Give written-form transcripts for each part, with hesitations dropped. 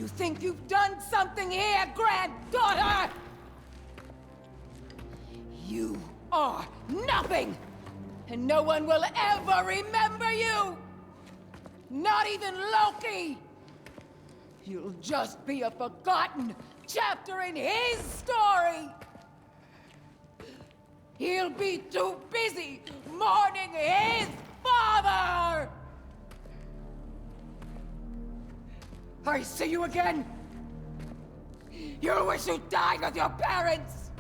You think you've done something here, granddaughter? You are nothing! And no one will ever remember you! Not even Loki! You'll just be a forgotten chapter in his story! He'll be too busy mourning his father! I see you again! You'll wish you died with your parents!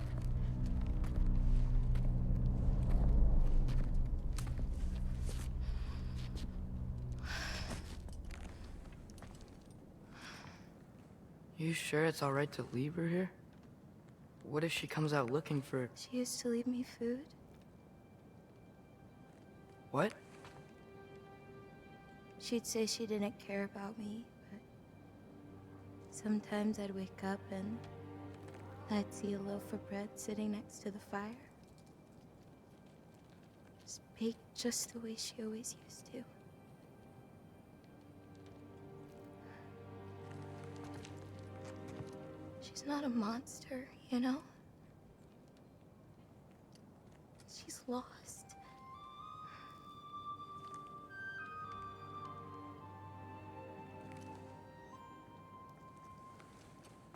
You sure it's all right to leave her here? What if she comes out looking for... She used to leave me food. What? She'd say she didn't care about me, but sometimes I'd wake up and I'd see a loaf of bread sitting next to the fire. Just baked just the way she always used to. She's not a monster, you know? She's lost.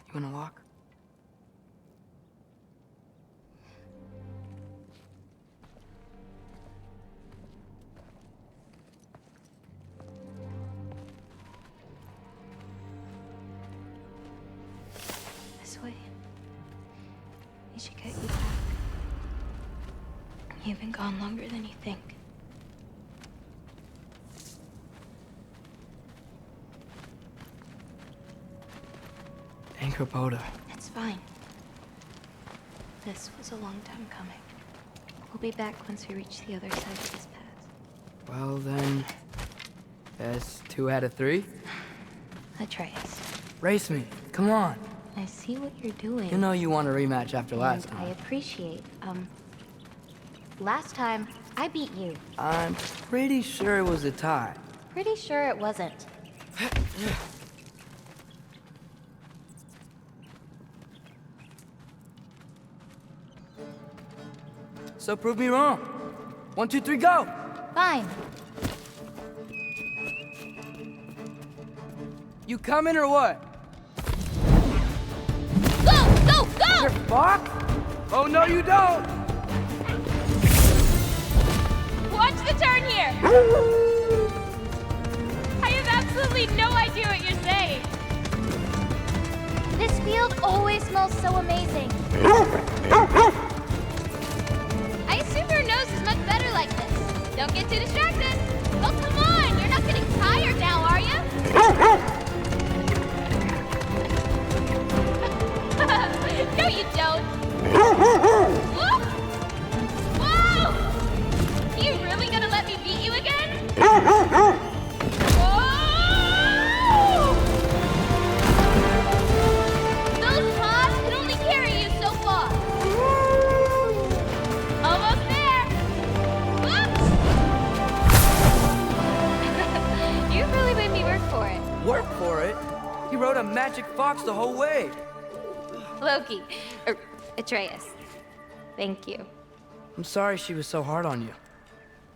You wanna walk? This way. We should get you back. You've been gone longer than you think. Anchorboda. It's fine. This was a long time coming. We'll be back once we reach the other side of this path. Well then... That's 2 out of 3? Atreus, Race me. Come on. I see what you're doing. You know you want a rematch after last and time. I appreciate, last time, I beat you. I'm pretty sure it was a tie. Pretty sure it wasn't. So prove me wrong. 1, 2, 3, go! Fine. You coming or what? Go! Go! Go! You're fucked? Oh no you don't! Watch the turn here! I have absolutely no idea what you're saying. This field always smells so amazing. I assume your nose is much better like this. Don't get too distracted. Oh, come on! You're not getting tired now, are you? No, you don't. Whoop! Whoa! You really gonna let me beat you again? Whoa! Those paws can only carry you so far. Almost there. Whoops! You really made me work for it. Work for it? He rode a magic fox the whole way. Loki. Atreus. Thank you. I'm sorry she was so hard on you.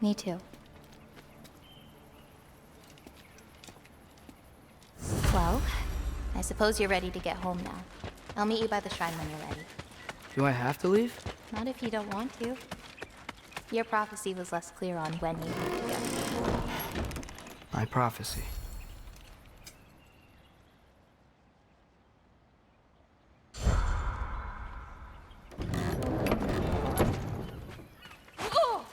Me too. Well, I suppose you're ready to get home now. I'll meet you by the shrine when you're ready. Do I have to leave? Not if you don't want to. Your prophecy was less clear on when you need to go. My prophecy. Oh!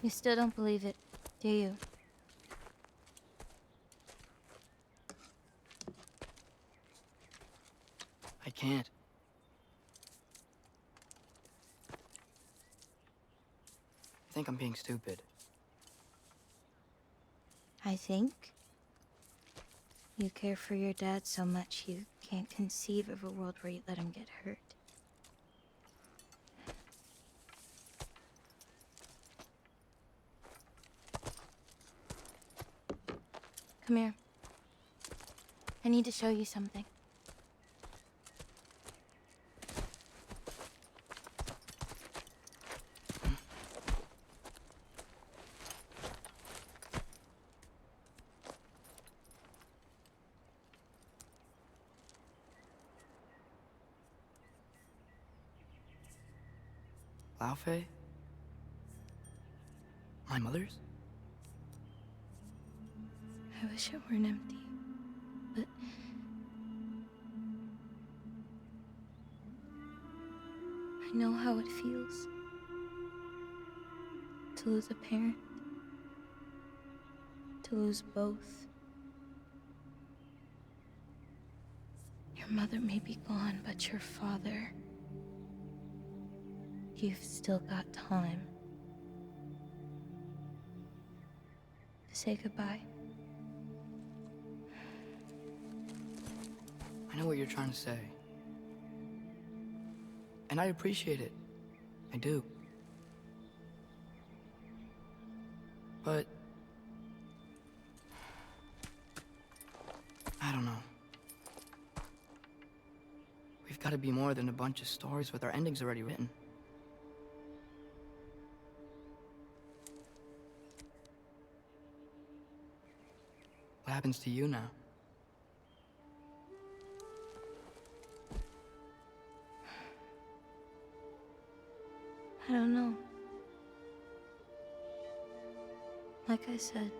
You still don't believe it, do you? I can't. I think I'm being stupid. I think you care for your dad so much you can't conceive of a world where you let him get hurt. Come here. I need to show you something. Laufey? My mother's? I wish it weren't empty, but I know how it feels to lose a parent, to lose both. Your mother may be gone, but your father, you've still got time to say goodbye. I know what you're trying to say. And I appreciate it. I do. But I don't know. We've got to be more than a bunch of stories with our endings already written. What happens to you now? I don't know. Like I said,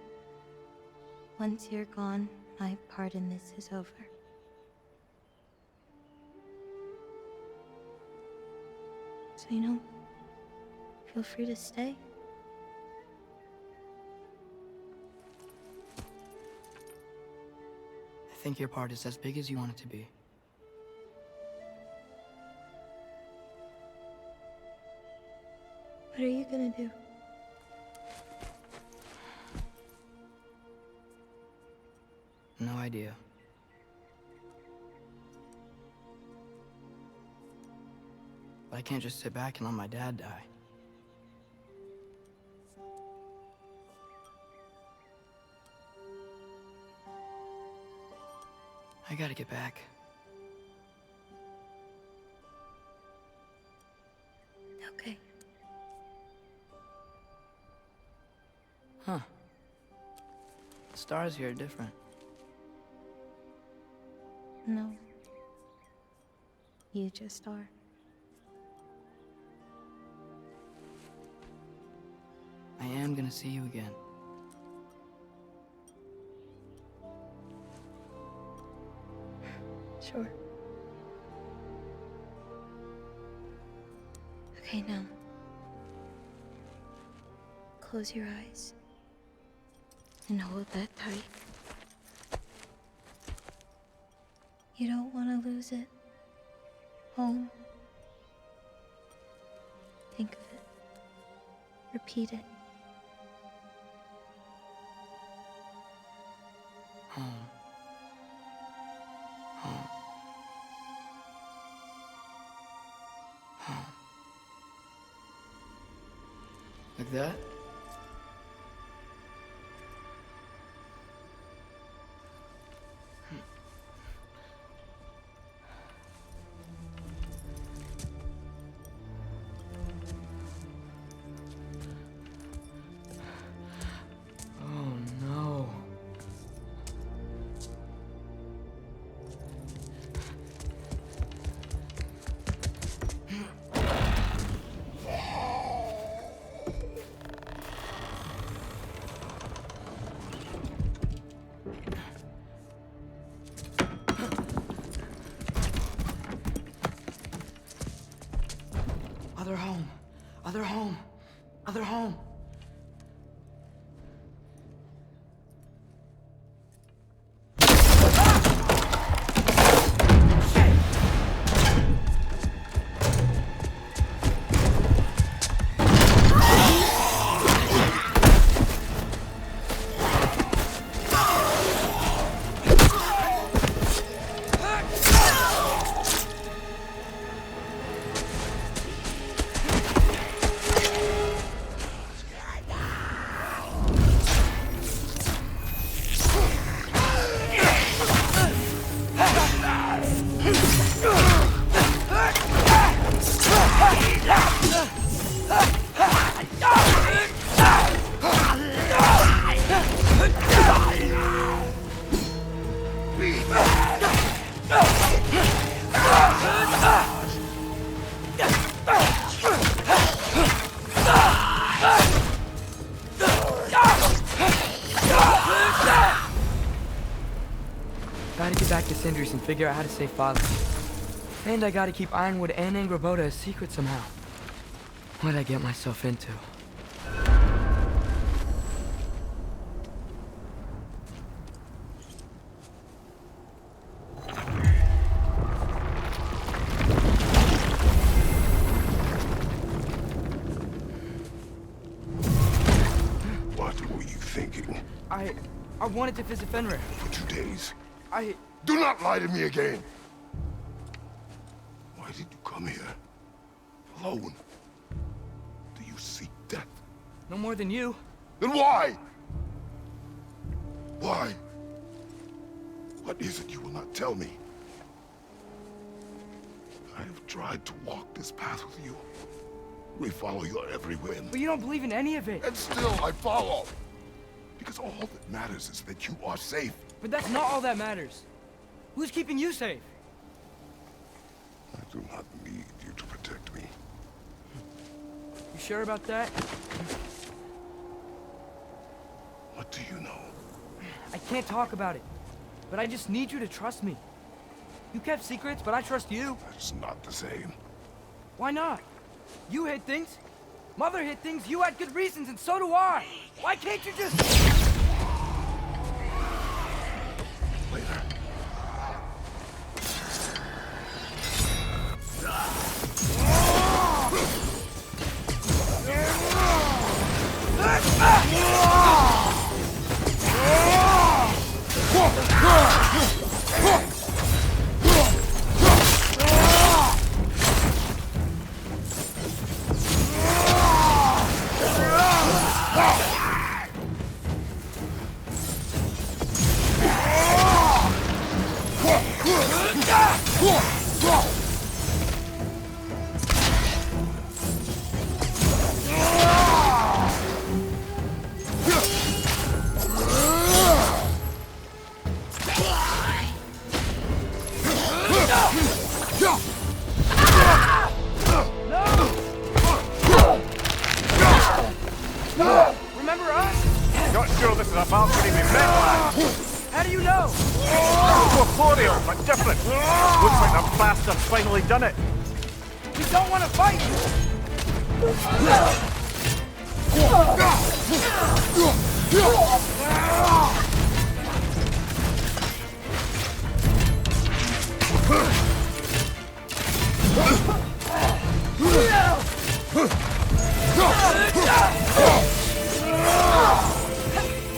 once you're gone, my part in this is over. So, feel free to stay. I think your part is as big as you want it to be. What are you gonna do? No idea. But I can't just sit back and let my dad die. I gotta get back. Okay. Huh. The stars here are different. No. You just are. I am gonna see you again. Sure. Okay, now. Close your eyes. And hold that tight. You don't want to lose it. Home. Think of it. Repeat it. Home. Home. Home. Like that? Oh no. Other home. Other home. Other home. fix injuries and figure out how to save Father. And I gotta keep Ironwood and Angrboda a secret somehow. What'd I get myself into? What were you thinking? I wanted to visit Fenrir. For 2 days? I... Do not lie to me again! Why did you come here? Alone? Do you seek death? No more than you. Then why? Why? What is it you will not tell me? I have tried to walk this path with you. We follow your every whim. But you don't believe in any of it. And still I follow. Because all that matters is that you are safe. But that's not all that matters. Who's keeping you safe? I do not need you to protect me. You sure about that? What do you know? I can't talk about it. But I just need you to trust me. You kept secrets, but I trust you. That's not the same. Why not? You hid things. Mother hid things. You had good reasons, and so do I. Why can't you just... Later. Remember us? Not sure this is a balcony we met last. How do you know? Corporeal, but different. Looks like the bastard's finally done it. We don't want to fight!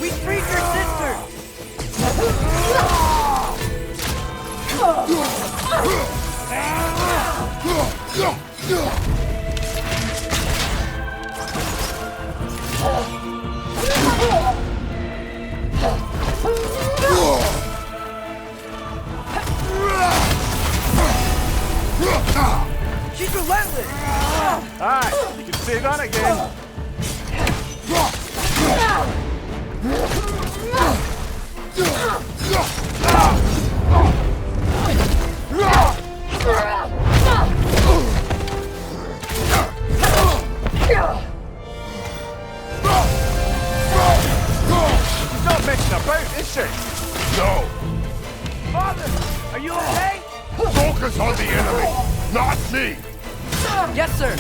We freed your sister! She's relentless! Aye, you can say that again. She's not messing about, is she? No! Father, are you okay? Focus on the enemy, not me! Yes, sir.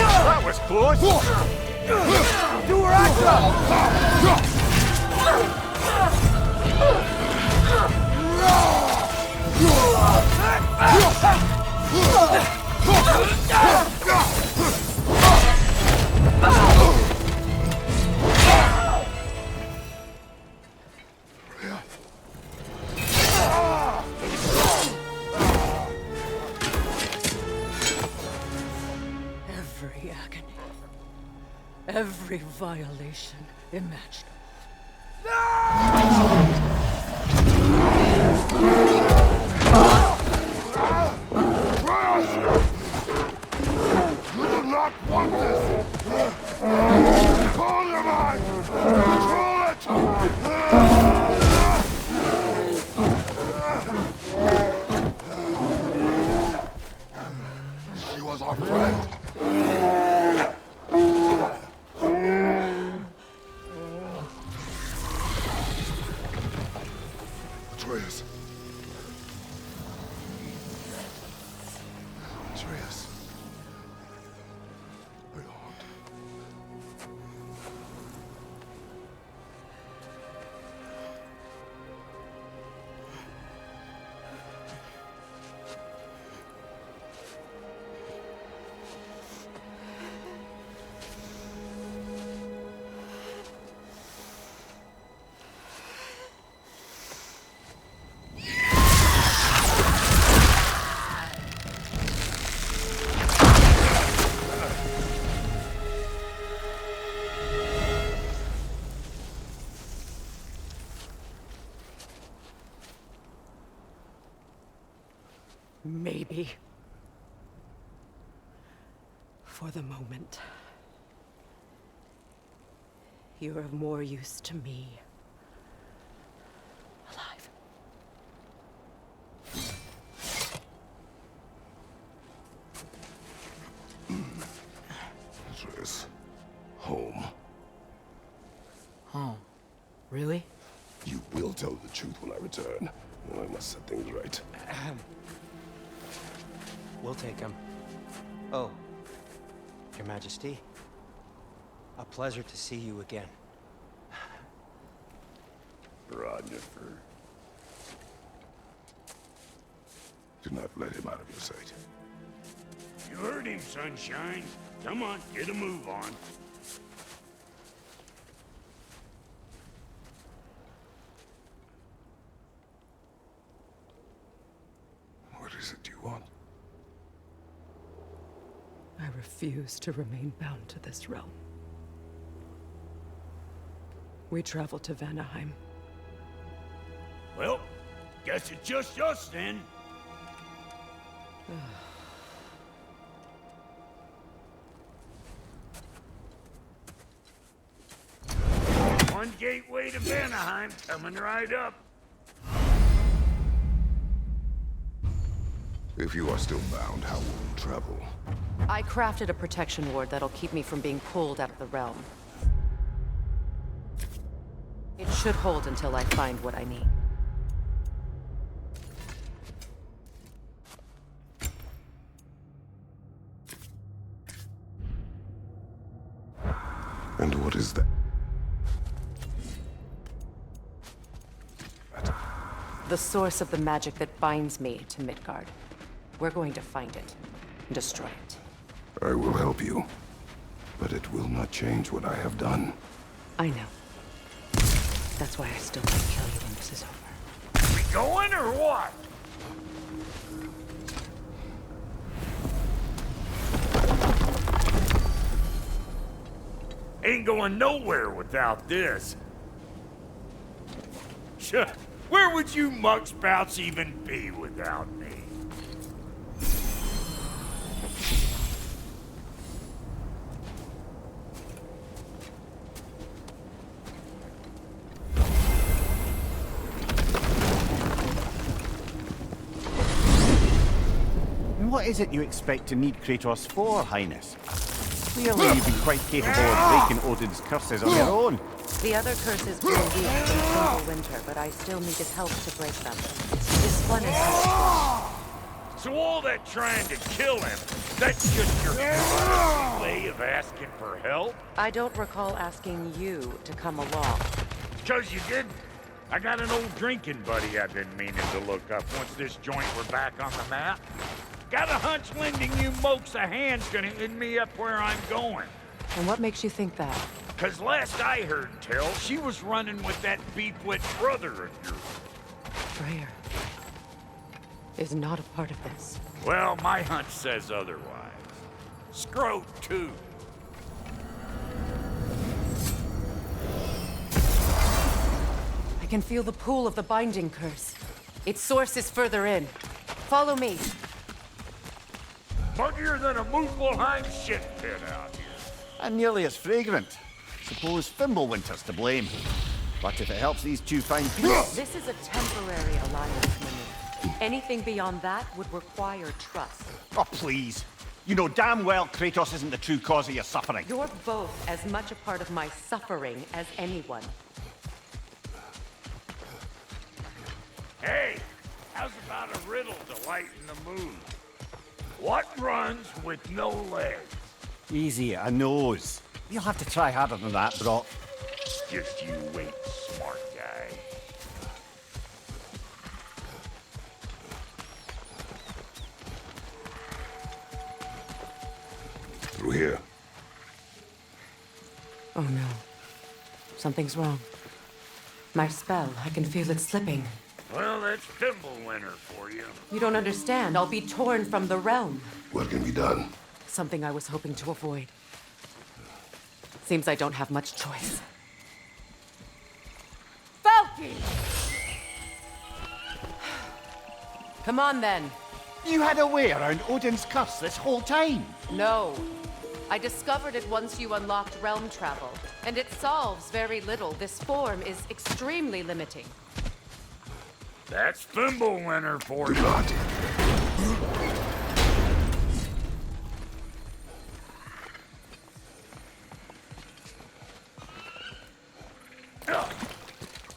That was close. Do her Every agony. Every violation imaginable. You do not want this! Control your mind! Control it! She was our friend. Maybe. For the moment. You're of more use to me. Alive. This is home. Home. Really? You will tell the truth when I return. I must set things right. We'll take him. Oh, Your Majesty. A pleasure to see you again. Rodnifer. Do not let him out of your sight. You heard him, Sunshine. Come on, get a move on. What is it you want? I refuse to remain bound to this realm. We travel to Vanaheim. Well, guess it's just us then. One gateway to Vanaheim, coming right up. If you are still bound, how will you travel? I crafted a protection ward that'll keep me from being pulled out of the realm. It should hold until I find what I need. And what is that? The source of the magic that binds me to Midgard. We're going to find it and destroy it. I will help you, but it will not change what I have done. I know. That's why I still might kill you when this is over. We going or what? Ain't going nowhere without this. Where would you muckspouts even be without me? What is it you expect to need Kratos for, Highness? Clearly you've been quite capable of breaking Odin's curses on your own. The other curses grew weak in single winter, but I still needed help to break them. This one is strong. So all that trying to kill him, that's just your clumsy way of asking for help? I don't recall asking you to come along. 'Cause you didn't. I got an old drinking buddy I've been meaning to look up once this joint were back on the map. Got a hunch lending you mokes a hand's gonna end me up where I'm going. And what makes you think that? 'Cause last I heard tell, she was running with that beef-wit brother of yours. Freyr is not a part of this. Well, my hunch says otherwise. Scrote, too. I can feel the pull of the binding curse. Its source is further in. Follow me. Muggier than a Muspelheim shit pit out here. And nearly as fragrant. Suppose Fimbulwinter's to blame. But if it helps these two find peace... This is a temporary alliance, Mimir. Anything beyond that would require trust. Oh, please. You know damn well Kratos isn't the true cause of your suffering. You're both as much a part of my suffering as anyone. Hey, how's about a riddle to lighten the mood? What runs with no legs? Easy, a nose. You'll have to try harder than that, Brock. Just you wait, smart guy. Through here. Oh no. Something's wrong. My spell, I can feel it slipping. Well, that's Fimbulwinter for you. You don't understand. I'll be torn from the realm. What can be done? Something I was hoping to avoid. Seems I don't have much choice. Falky! Come on then. You had a way around Odin's curse this whole time? No. I discovered it once you unlocked realm travel, and it solves very little. This form is extremely limiting. That's Thimblewinter for you.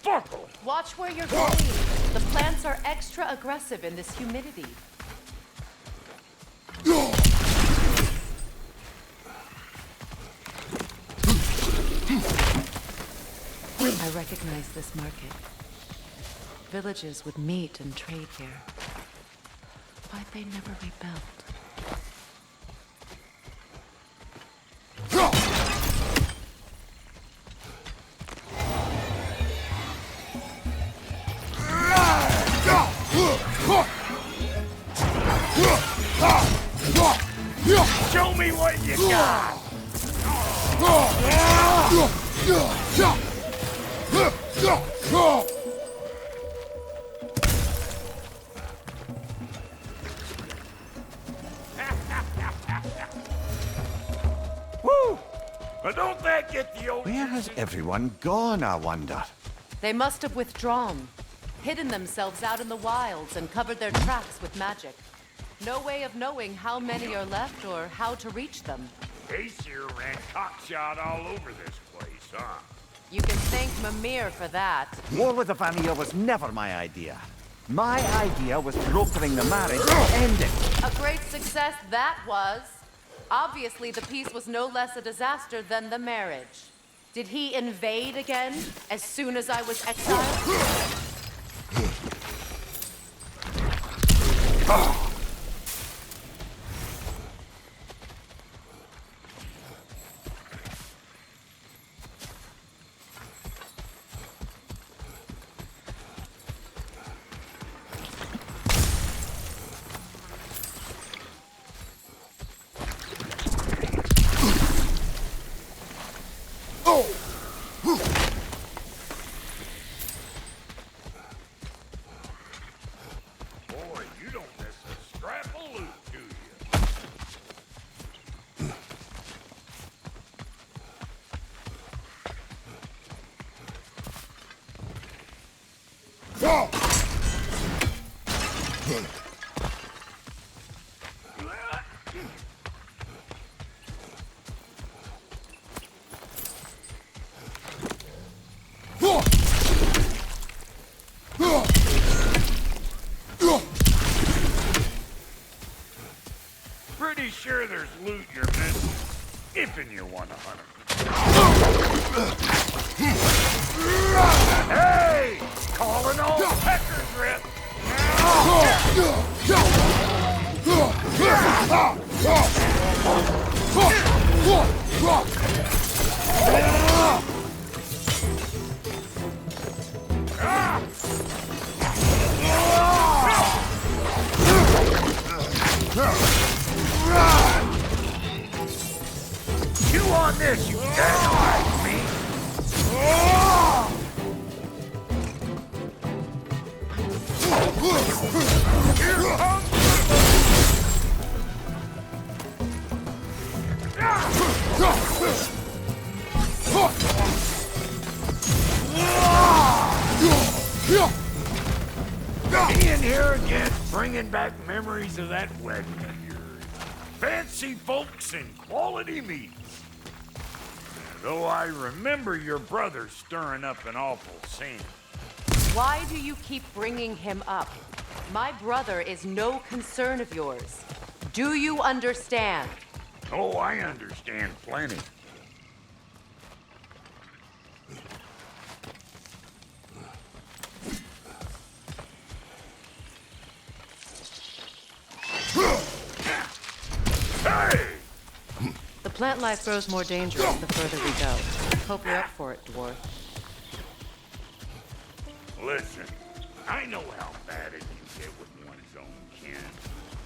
Fuckle! Watch where you're going. The plants are extra aggressive in this humidity. I recognize this market. Villages would meet and trade here. Why'd they never rebuild? Show me what you got! Woo! But don't that get the old... Where has everyone gone, I wonder? They must have withdrawn, hidden themselves out in the wilds, and covered their tracks with magic. No way of knowing how many are left or how to reach them. Aesir ran cockshot all over this place, huh? You can thank Mimir for that. War with the Vanir was never my idea. My idea was brokering the marriage and end it. A great success that was. Obviously, the peace was no less a disaster than the marriage. Did he invade again, as soon as I was exiled? Boy, you don't miss a scrap of loot, do you? Pretty sure there's loot you're missing, if and you want to hunt it. Hey! Calling all pecker drip! Chew on this, you dynamite me! Here comes Ian here again, bringing back memories of that wedding of yours. Fancy folks and quality meats. Though I remember your brother stirring up an awful scene. Why do you keep bringing him up? My brother is no concern of yours. Do you understand? Oh, I understand plenty. Hey! The plant life grows more dangerous the further we go. Hope you're up for it, dwarf. Listen, I know how bad it can get with one's own kin.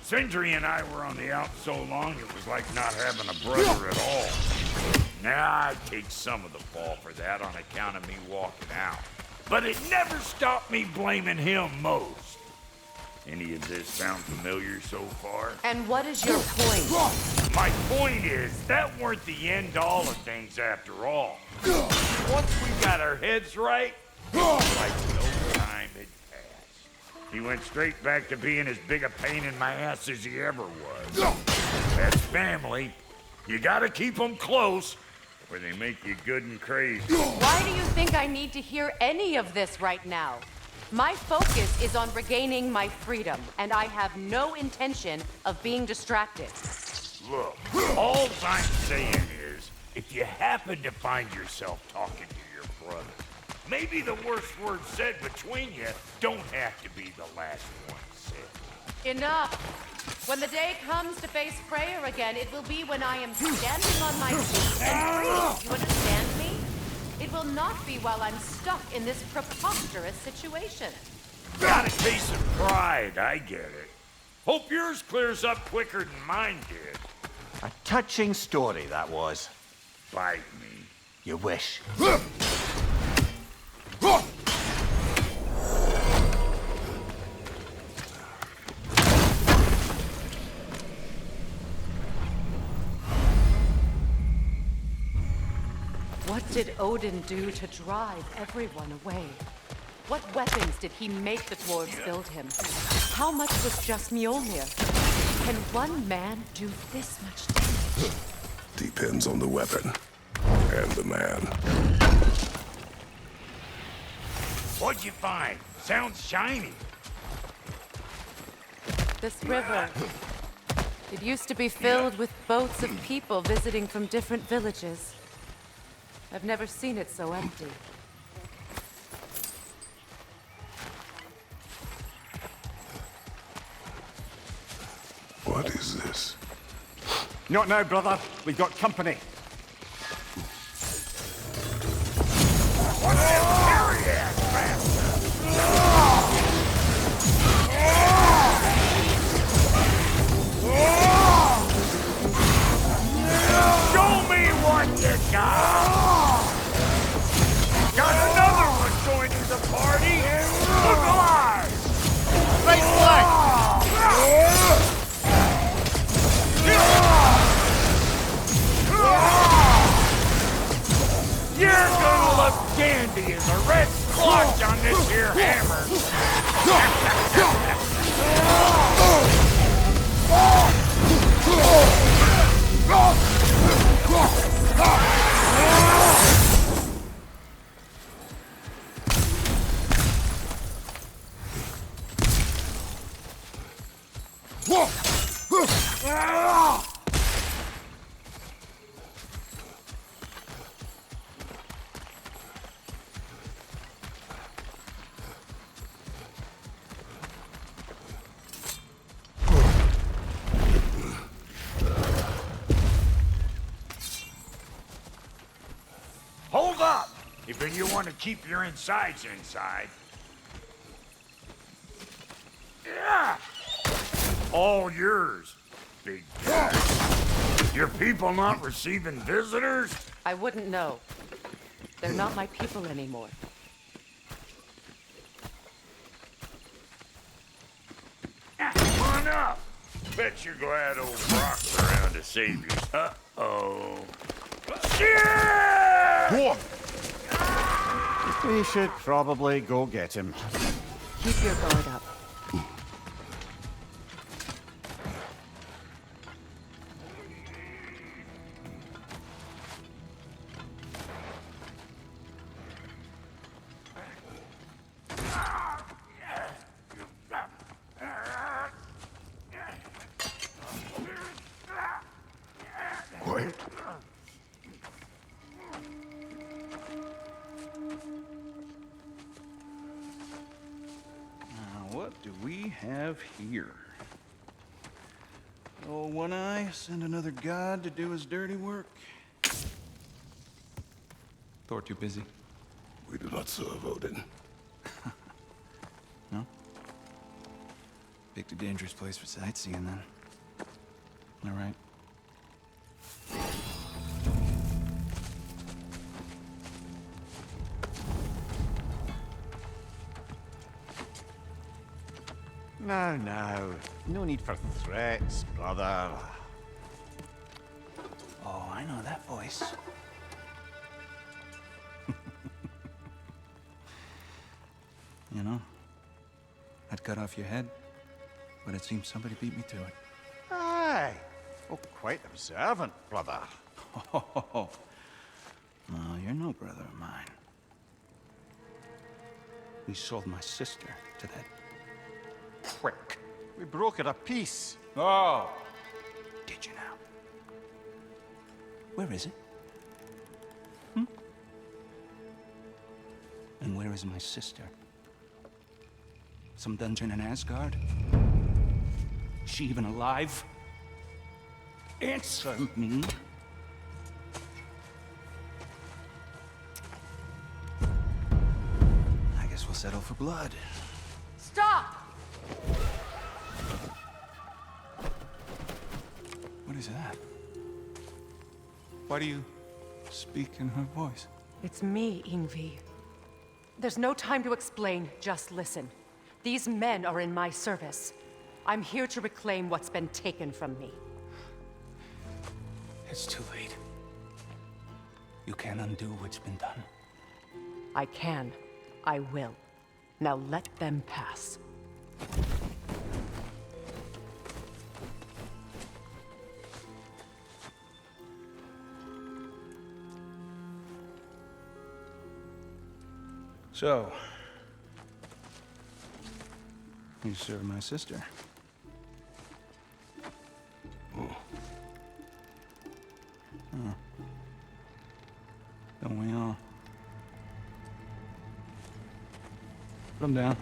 Sindri and I were on the out so long, it was like not having a brother at all. Now, I take some of the fall for that on account of me walking out. But it never stopped me blaming him most. Any of this sound familiar so far? And what is your point? My point is, that weren't the end-all of things after all. Once we got our heads right, it was like no time had passed. He went straight back to being as big a pain in my ass as he ever was. That's family. You gotta keep them close, or they make you good and crazy. Why do you think I need to hear any of this right now? My focus is on regaining my freedom, and I have no intention of being distracted. Look, all I'm saying is, if you happen to find yourself talking to your brother, maybe the worst word said between you don't have to be the last one said. Enough! When the day comes to face prayer again, it will be when I am standing on my feet and free. You understand me? It will not be while I'm stuck in this preposterous situation. Got a case of pride, I get it. Hope yours clears up quicker than mine did. A touching story, that was. Bite me. You wish. What did Odin do to drive everyone away? What weapons did he make the dwarves build him? How much was just Mjolnir? Can one man do this much damage? Depends on the weapon and the man. What'd you find? Sounds shiny. This river. It used to be filled with boats of people visiting from different villages. I've never seen it so empty. What is this? Not now, brother. We've got company. Show me what you got! Got another one joining the party! Look alive! Right flank! You're gonna look dandy as a red splotch on this here hammer! Hold up! If you want to keep your insides inside. Yeah! All yours, big guy. Your people not receiving visitors? I wouldn't know. They're not my people anymore. Come on up. Bet you're glad old Brock's around to save you. Uh-oh. Shit! We should probably go get him. Keep your guard up. Quiet. What do we have here? Oh, One Eye, send another god to do his dirty work. Thor too busy. We do not serve Odin. No? Picked a dangerous place for sightseeing, then. All right. Now, now. No need for threats, brother. Oh, I know that voice. You know, I'd cut off your head, but it seems somebody beat me to it. Aye. Oh, quite observant, brother. Oh, you're no brother of mine. We sold my sister to that prick. We broke it a piece. Oh! Did you now? Where is it? And where is my sister? Some dungeon in Asgard? Is she even alive? Answer me. I guess we'll settle for blood. Stop! What is that? Why do you speak in her voice? It's me, Ingvi. There's no time to explain, just listen. These men are in my service. I'm here to reclaim what's been taken from me. It's too late. You can't undo what's been done. I can. I will. Now let them pass. So, you served my sister. Huh. Don't we all? Put him down.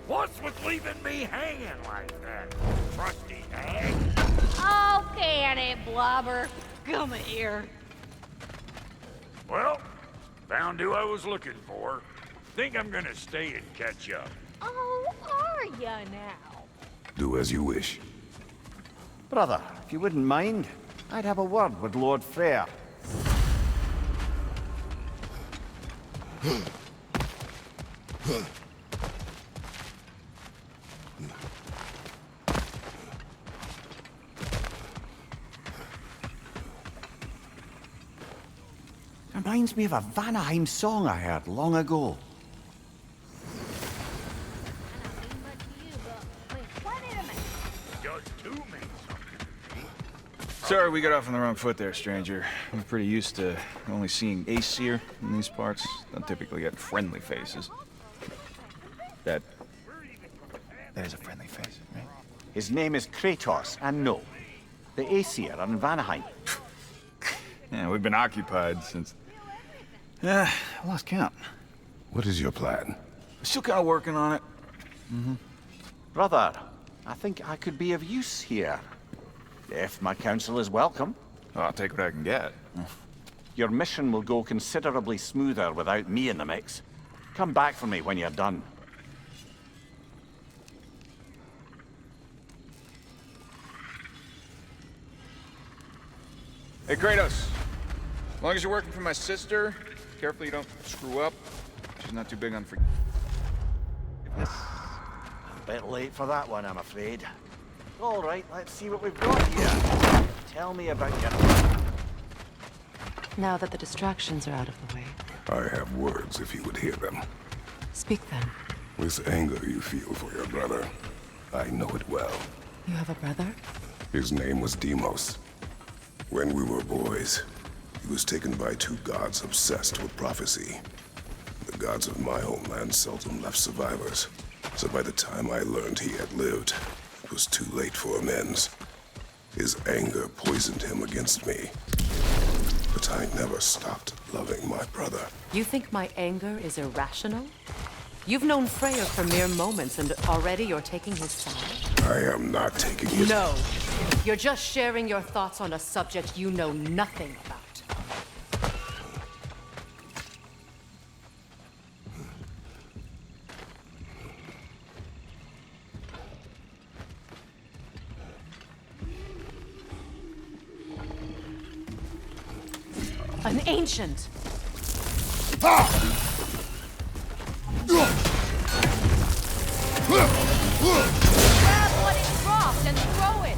What's with leaving me hanging like that, trusty hag? Oh, can it, Blobber? Come here. Well, found who I was looking for. Think I'm gonna stay and catch up. Oh, are ya now? Do as you wish. Brother, if you wouldn't mind, I'd have a word with Lord Freyr. Reminds me of a Vanaheim song I heard long ago. Does too mean something. Sorry we got off on the wrong foot there, stranger. We're pretty used to only seeing Aesir in these parts. Don't typically get friendly faces. That is a friendly face, right? His name is Kratos, and no, the Aesir are in Vanaheim. Yeah, we've been occupied since... I lost count. What is your plan? We're still kind of working on it. Brother, I think I could be of use here. If my counsel is welcome. Oh, I'll take what I can get. Your mission will go considerably smoother without me in the mix. Come back for me when you're done. Hey, Kratos. As long as you're working for my sister, careful you don't screw up. She's not too big on forgiveness. A bit late for that one, I'm afraid. All right, let's see what we've got here. Tell me about your... Now that the distractions are out of the way, I have words if you would hear them. speak then. This anger you feel for your brother, I know it well. You have a brother? His name was Deimos. When we were boys, he was taken by two gods obsessed with prophecy. The gods of my homeland seldom left survivors, so by the time I learned he had lived, it was too late for amends. His anger poisoned him against me. But I never stopped loving my brother. You think my anger is irrational? You've known Freyr for mere moments, and already you're taking his side? I am not taking his... No. You're just sharing your thoughts on a subject you know nothing about. An ancient. Grab what it dropped and throw it.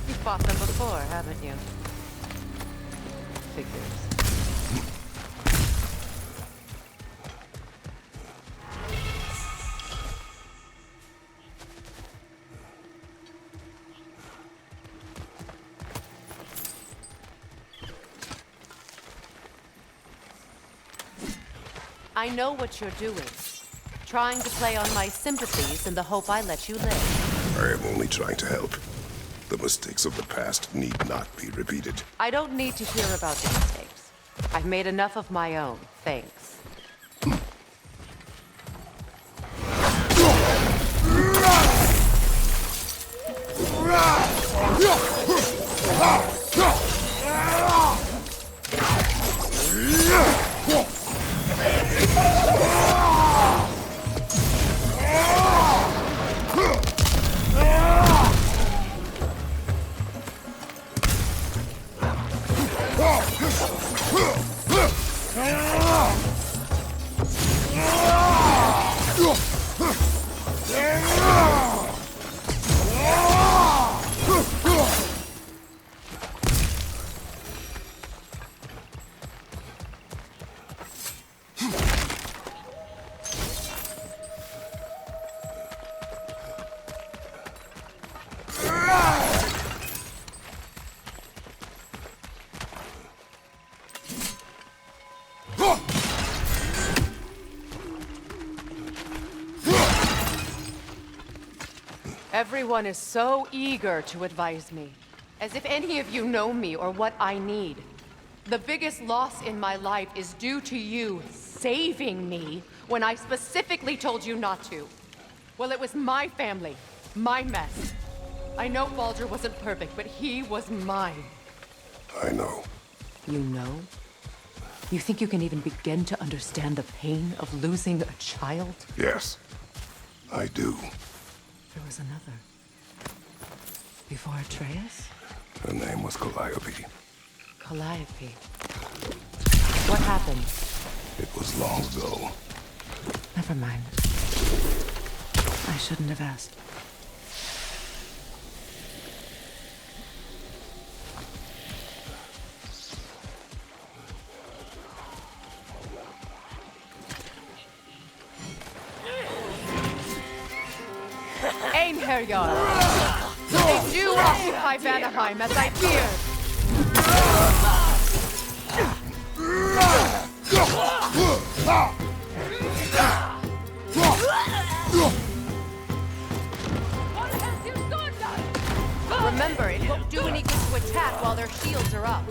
You've fought them before, haven't you? Figures. I know what you're doing. Trying to play on my sympathies in the hope I let you live. I am only trying to help. The mistakes of the past need not be repeated. I don't need to hear about the mistakes. I've made enough of my own, thanks. Everyone is so eager to advise me, as if any of you know me or what I need. The biggest loss in my life is due to you saving me when I specifically told you not to. Well, it was my family, my mess. I know Baldur wasn't perfect, but he was mine. I know. You know? You think you can even begin to understand the pain of losing a child? Yes, I do. There was another. Before Atreus? Her name was Calliope. Calliope. What happened? It was long ago. Never mind. I shouldn't have asked. Einherjar! They do occupy Vanaheim, as I feared! Remember, it won't do any good to attack while their shields are up.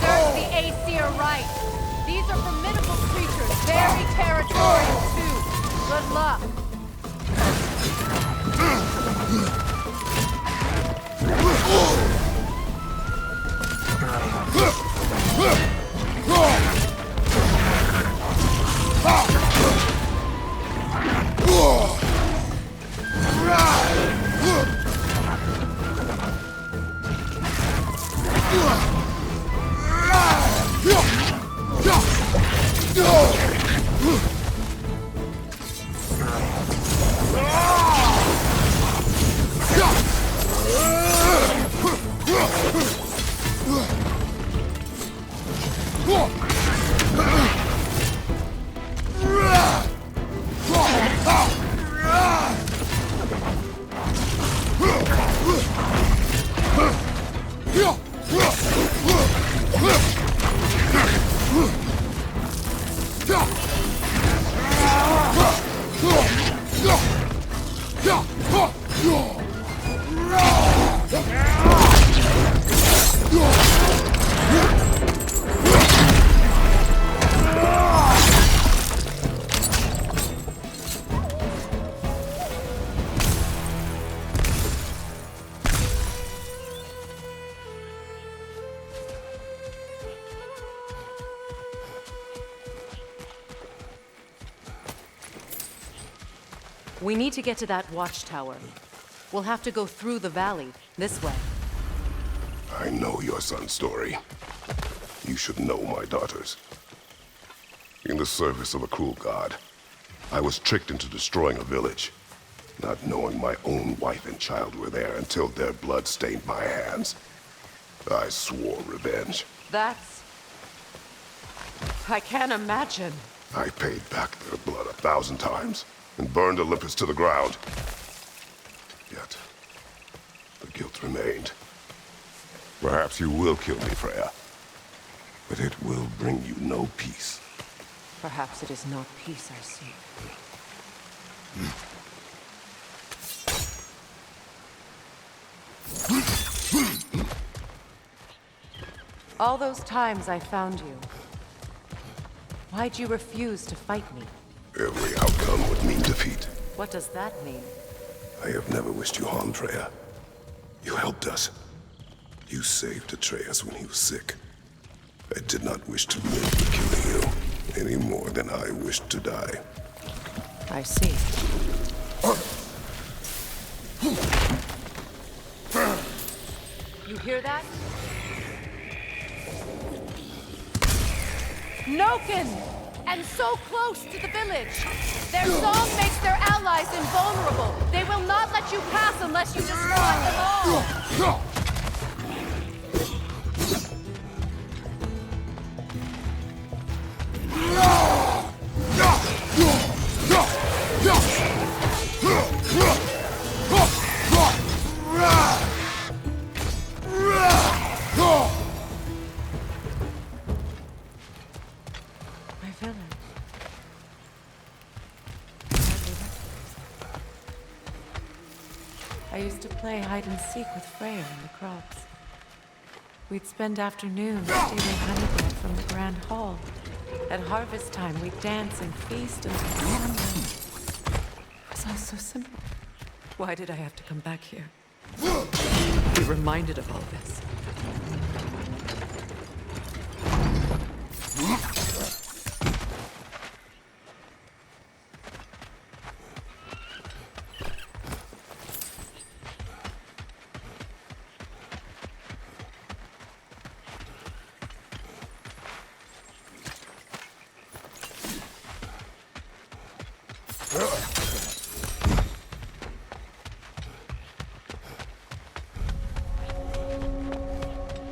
Serves the Aesir right. These are formidable creatures, very territorial too. Good luck. We need to get to that watchtower. We'll have to go through the valley, this way. I know your son's story. You should know my daughter's. In the service of a cruel god, I was tricked into destroying a village, not knowing my own wife and child were there until their blood stained my hands. I swore revenge. I can't imagine. I paid back their blood 1,000 times and burned Olympus to the ground. Yet, the guilt remained. Perhaps you will kill me, Freya, but it will bring you no peace. Perhaps it is not peace I seek. All those times I found you, why'd you refuse to fight me? Every outcome would mean defeat. What does that mean? I have never wished you harm, Freya. You helped us. You saved Atreus when he was sick. I did not wish to live for killing you, any more than I wished to die. I see. You hear that? Noken! And so close to the village! Their song makes their allies invulnerable! They will not let you pass unless you destroy them all! I used to play hide and seek with Freya in the crops. We'd spend afternoons stealing honey bread from the Grand Hall. At harvest time, we'd dance and feast until sundown. It was all so simple. Why did I have to come back here? Be reminded of all this.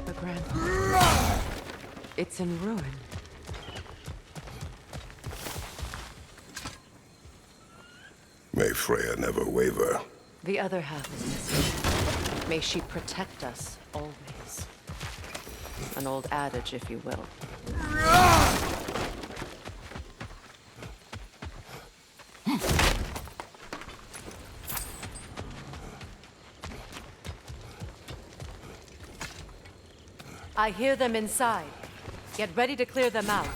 The Grand Hall. It's in ruin. May Freya never waver. The other half is missing. May she protect us always. An old adage, if you will. I hear them inside. Get ready to clear them out.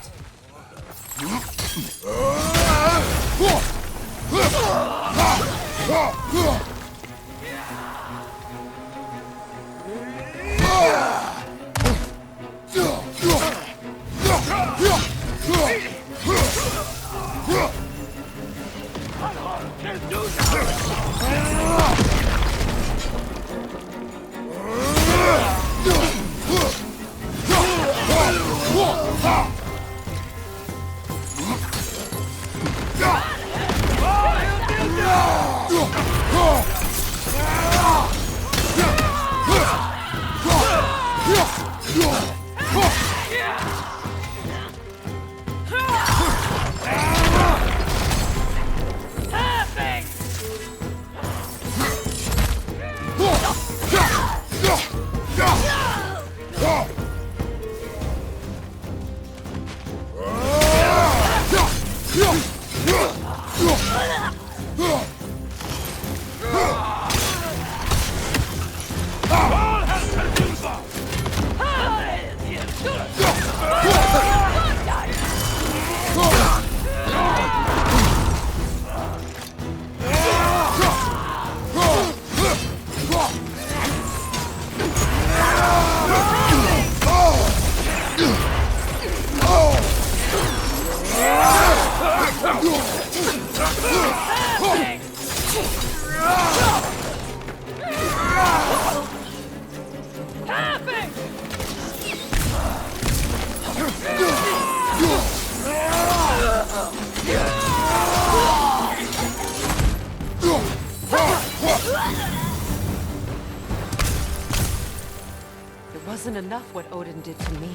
isn't enough what Odin did to me.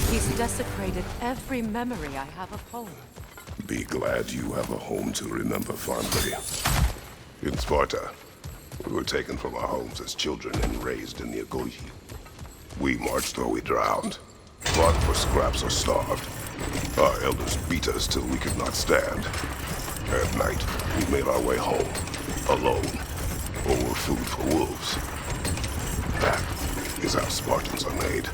He's desecrated every memory I have of home. Be glad you have a home to remember fondly. In Sparta, we were taken from our homes as children and raised in the Agogi. We marched or we drowned, fought for scraps or starved. Our elders beat us till we could not stand. At night, we made our way home, alone, or were food for wolves. That is how Spartans are made.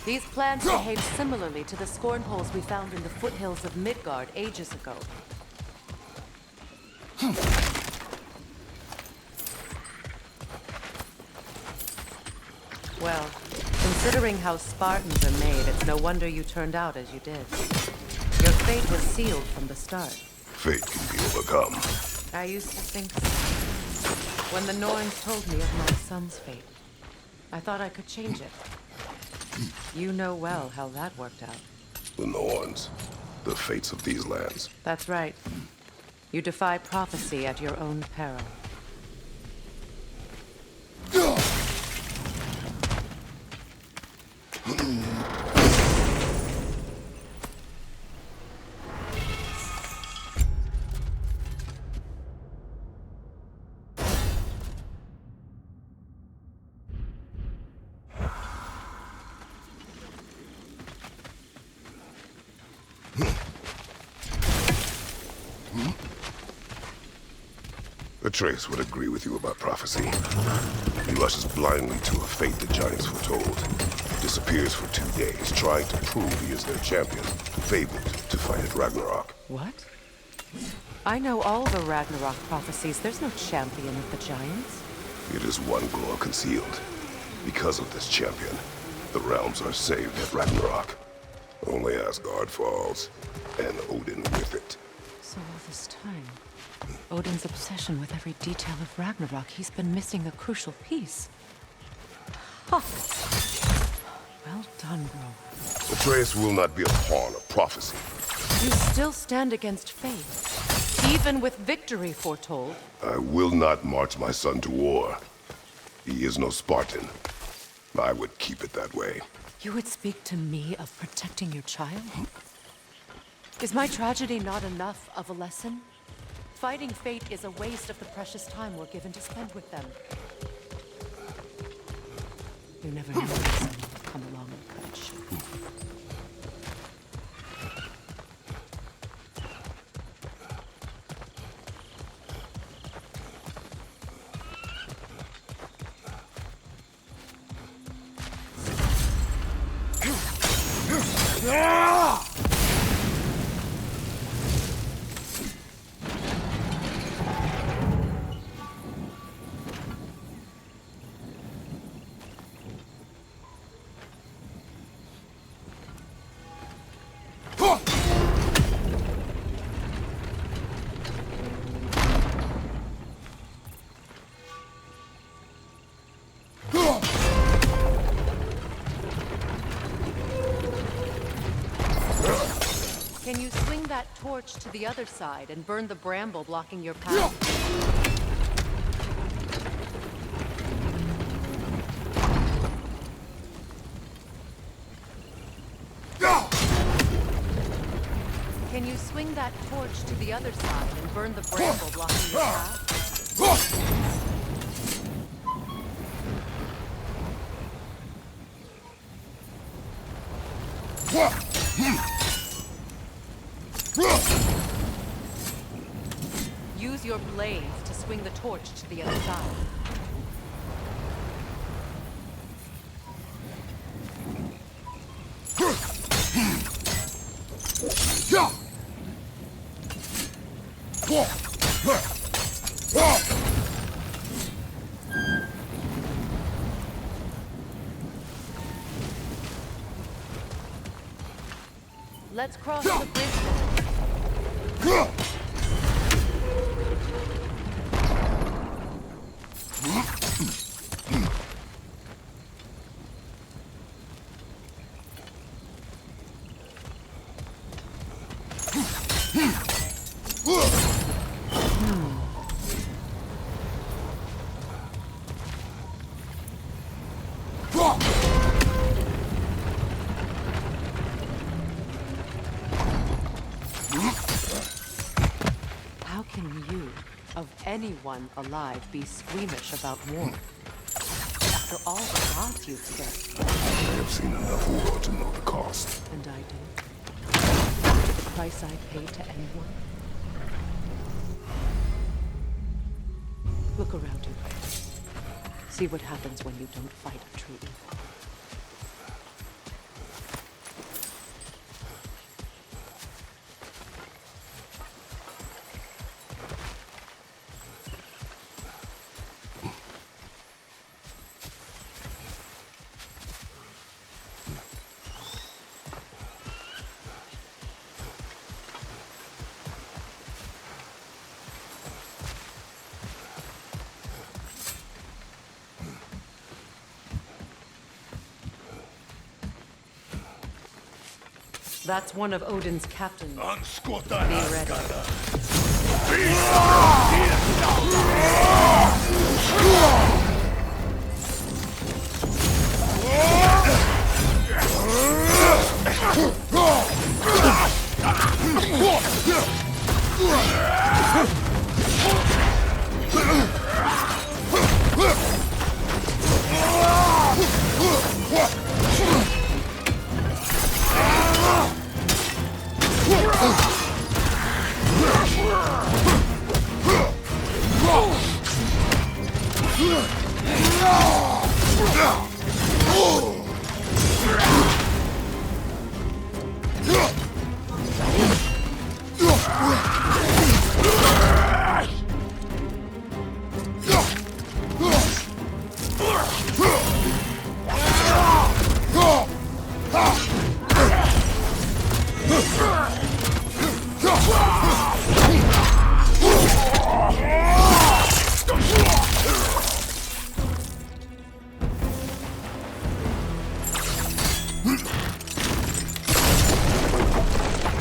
These plants behave similarly to the scorn poles we found in the foothills of Midgard ages ago. Well, considering how Spartans are made, it's no wonder you turned out as you did. Your fate was sealed from the start. Fate can be overcome. I used to think so. When the Norns told me of my son's fate, I thought I could change it. You know well how that worked out. The Norns, the fates of these lands. That's right. You defy prophecy at your own peril. Atreus would agree with you about prophecy. He rushes blindly to a fate the giants foretold. Disappears for 2 days, trying to prove he is their champion, fabled to fight at Ragnarok. What? I know all the Ragnarok prophecies. There's no champion of the giants. It is one glow concealed. Because of this champion, the realms are saved at Ragnarok. Only Asgard falls, and Odin with it. So all this time, Odin's obsession with every detail of Ragnarok, he's been missing a crucial piece. Huh. Well done, bro. Atreus will not be a pawn of prophecy. You still stand against fate, even with victory foretold. I will not march my son to war. He is no Spartan. I would keep it that way. You would speak to me of protecting your child? Is my tragedy not enough of a lesson? Fighting fate is a waste of the precious time we're given to spend with them. You never know when someone will come along and cut it short. Can you swing that torch to the other side and burn the bramble blocking your path? Can you swing that torch to the other side and burn the bramble blocking your path? Use your blades to swing the torch to the other side. Let's cross the bridge now. How can you, of anyone alive, be squeamish about war? After all the gods you've killed. I have seen enough war to know the cost. And I do. The price I pay to end one. Look around you. See what happens when you don't fight a true evil. That's one of Odin's captains. Be ready.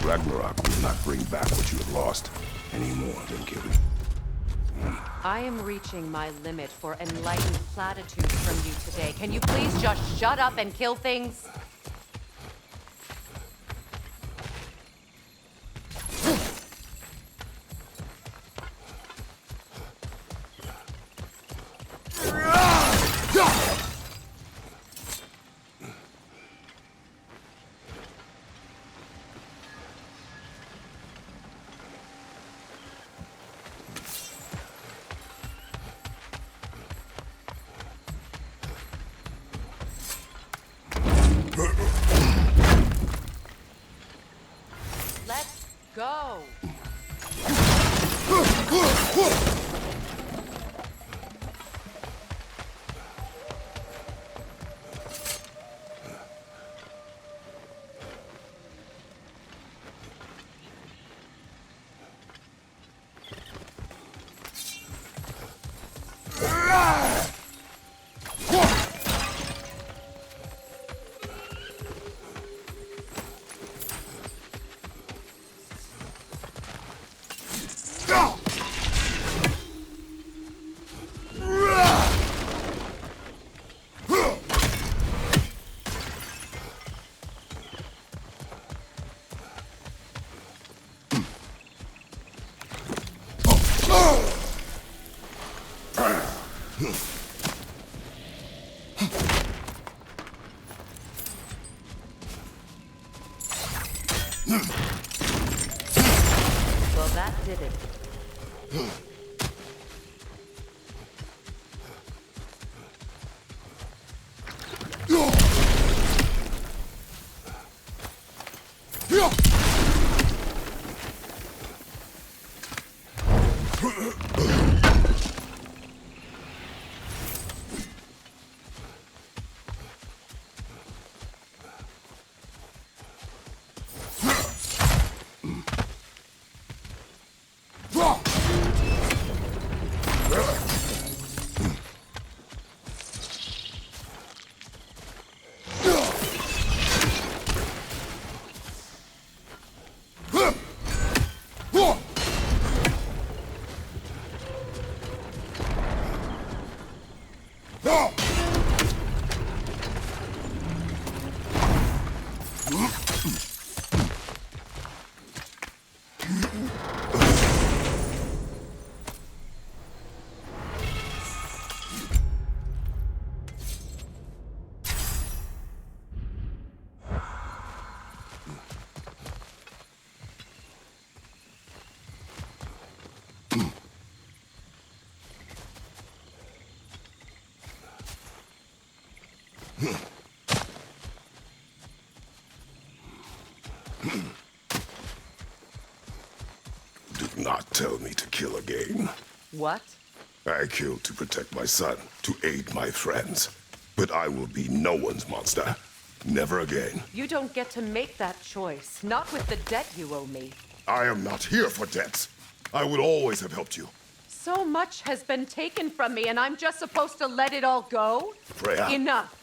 Ragnarok will not bring back what you have lost, any more than killing. I am reaching my limit for enlightened platitudes from you today. Can you please just shut up and kill things? Let's go! Well, that did it. not tell me to kill again. What? I killed to protect my son, to aid my friends. But I will be no one's monster. Never again. You don't get to make that choice. Not with the debt you owe me. I am not here for debts. I would always have helped you. So much has been taken from me, and I'm just supposed to let it all go? Freya. Enough.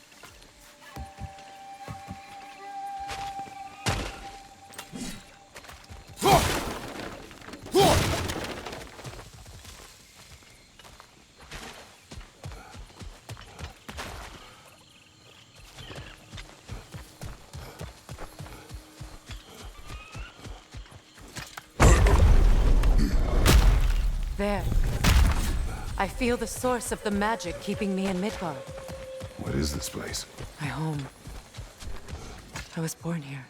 There. I feel the source of the magic keeping me in Midgard. What is this place? My home. I was born here.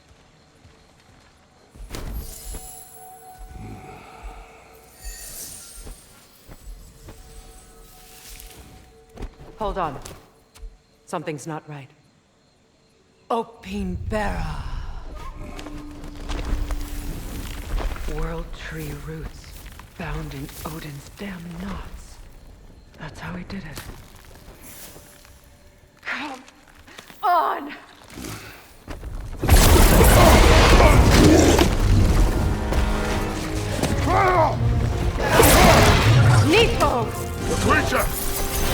Hold on. Something's not right. Opinbera. World tree roots. Found in Odin's damn knots. That's how he did it. Come on! Nepo! The creature!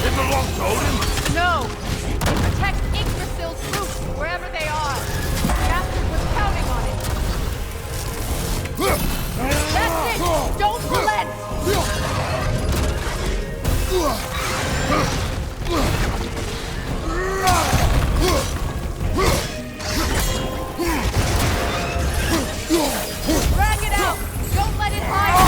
It belongs to Odin? No! Protect Yggdrasil's roots, wherever they are. Bastard was counting on it. That's it! Don't relent! Drag it out! Don't let it hide!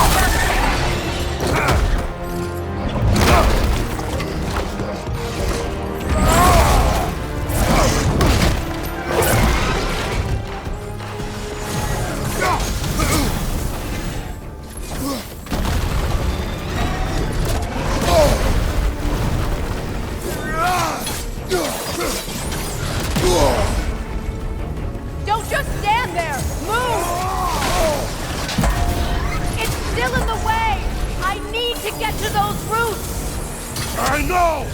Don't just stand there! Move! It's still in the way! I need to get to those roots! I know!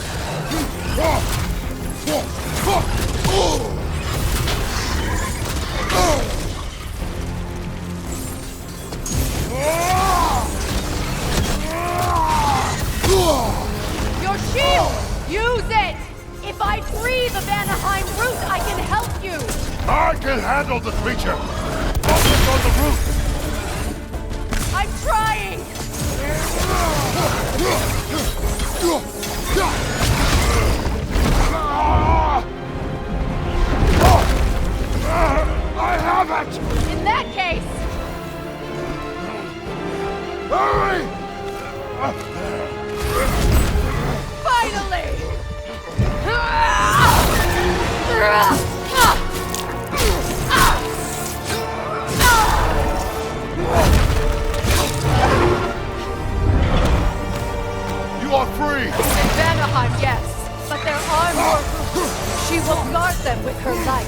Your shield! Use it! If I free the Vanaheim root, I can help you! I can handle the creature! Focus on the root! I'm trying! I have it! In that case, Hurry! finally! You are free! In Vanaheim, yes, but there are more roots. She will guard them with her life.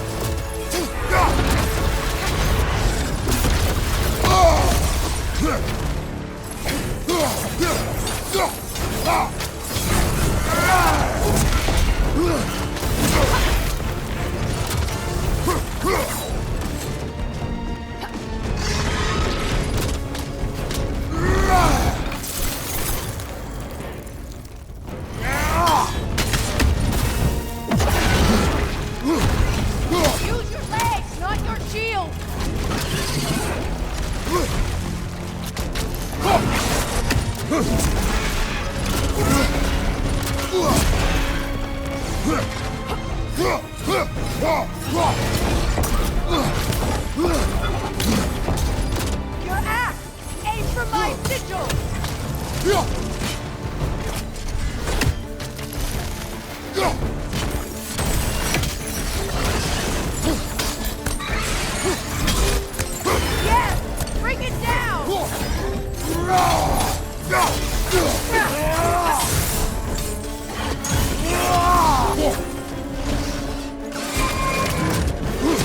Use your legs, not your shield! Your axe! Aim for my sigil! Yes! Bring it down!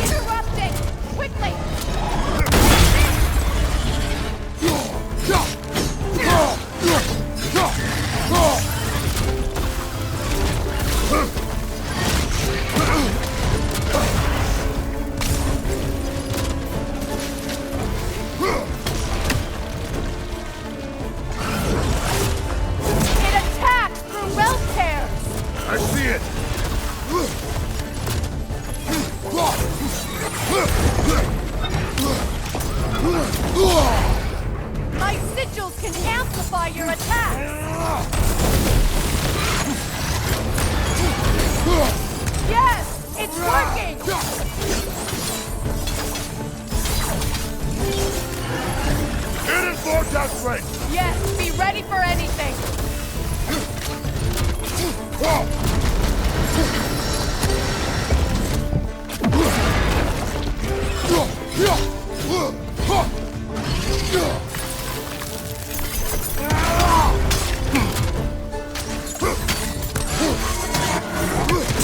Interrupt it! Quickly! skills can amplify your attacks! Yes! It's working! It is vortex range! Yes, be ready for anything!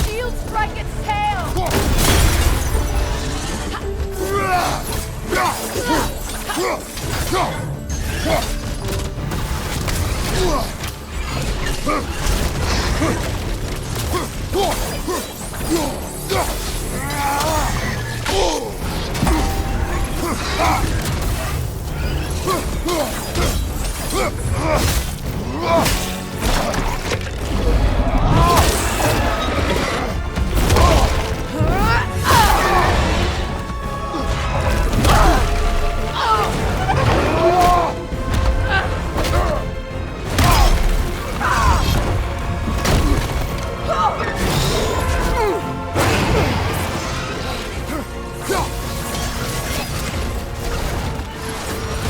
Shield strike its tail!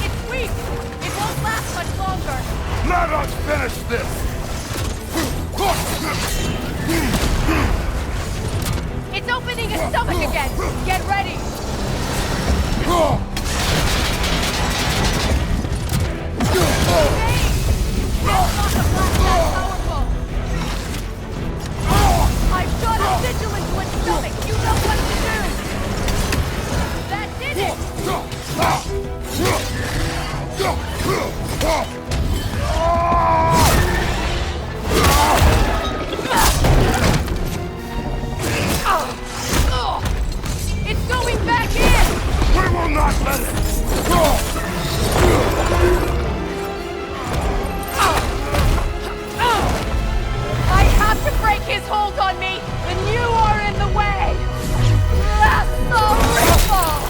It's weak! It won't last much longer! Let us finish this! It's opening its stomach again! Get ready! I've shot a sigil into its stomach! You know what to do! That did it! It's going back in! We will not let it! I have to break his hold on me, and you are in the way! Lasso Ripple!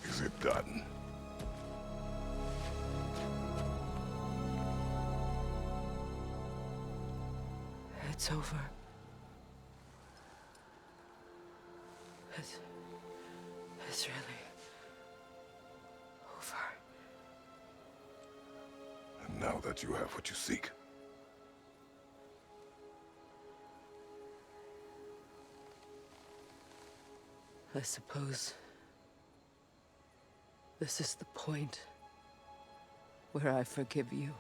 Is it done? It's over. It's really over. And now that you have what you seek, I suppose this is the point where I forgive you,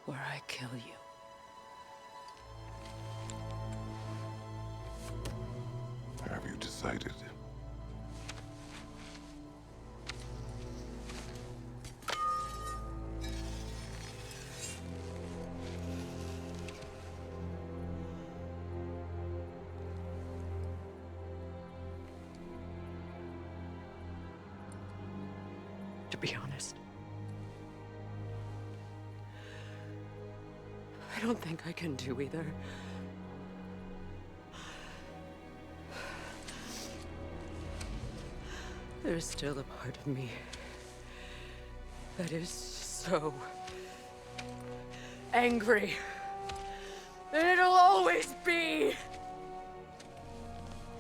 where I kill you. sighted. To be honest, I don't think I can do either. There's still a part of me that is so angry. And it'll always be.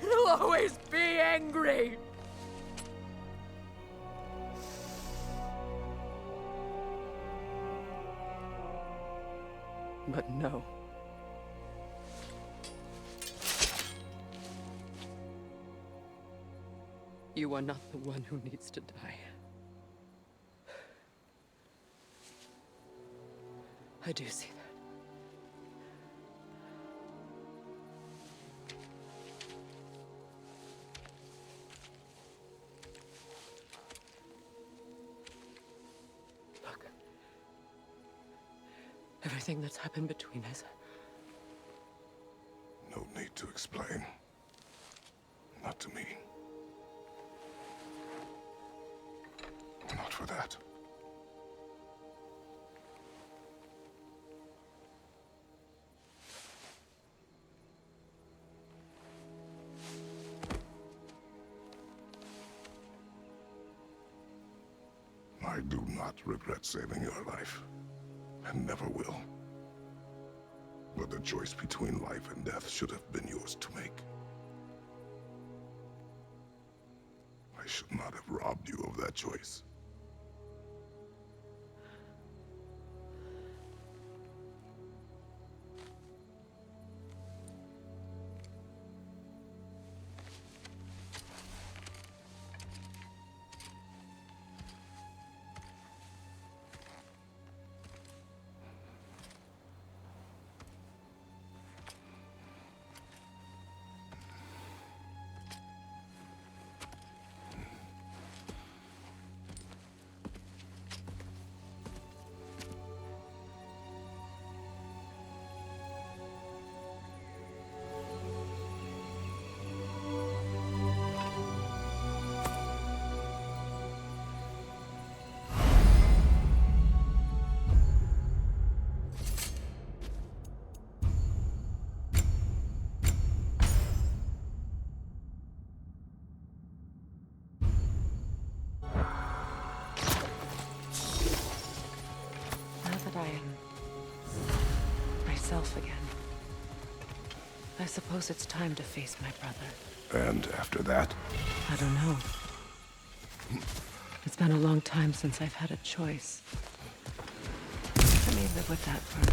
It'll always be angry. But no. You are not the one who needs to die. I do see that. Look. Everything that's happened between us. No need to explain. Not to me. Not for that. I do not regret saving your life, and never will. But the choice between life and death should have been yours to make. I should not have robbed you of that choice. Again. I suppose it's time to face my brother. And after that? I don't know. It's been a long time since I've had a choice. Let me live with that for a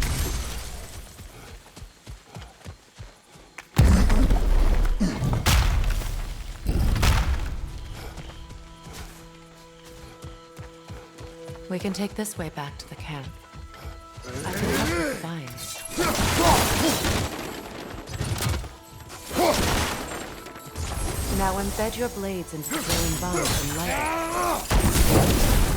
minute. We can take this way back to the camp. I can help you find. Now embed your blades into the glowing bones and light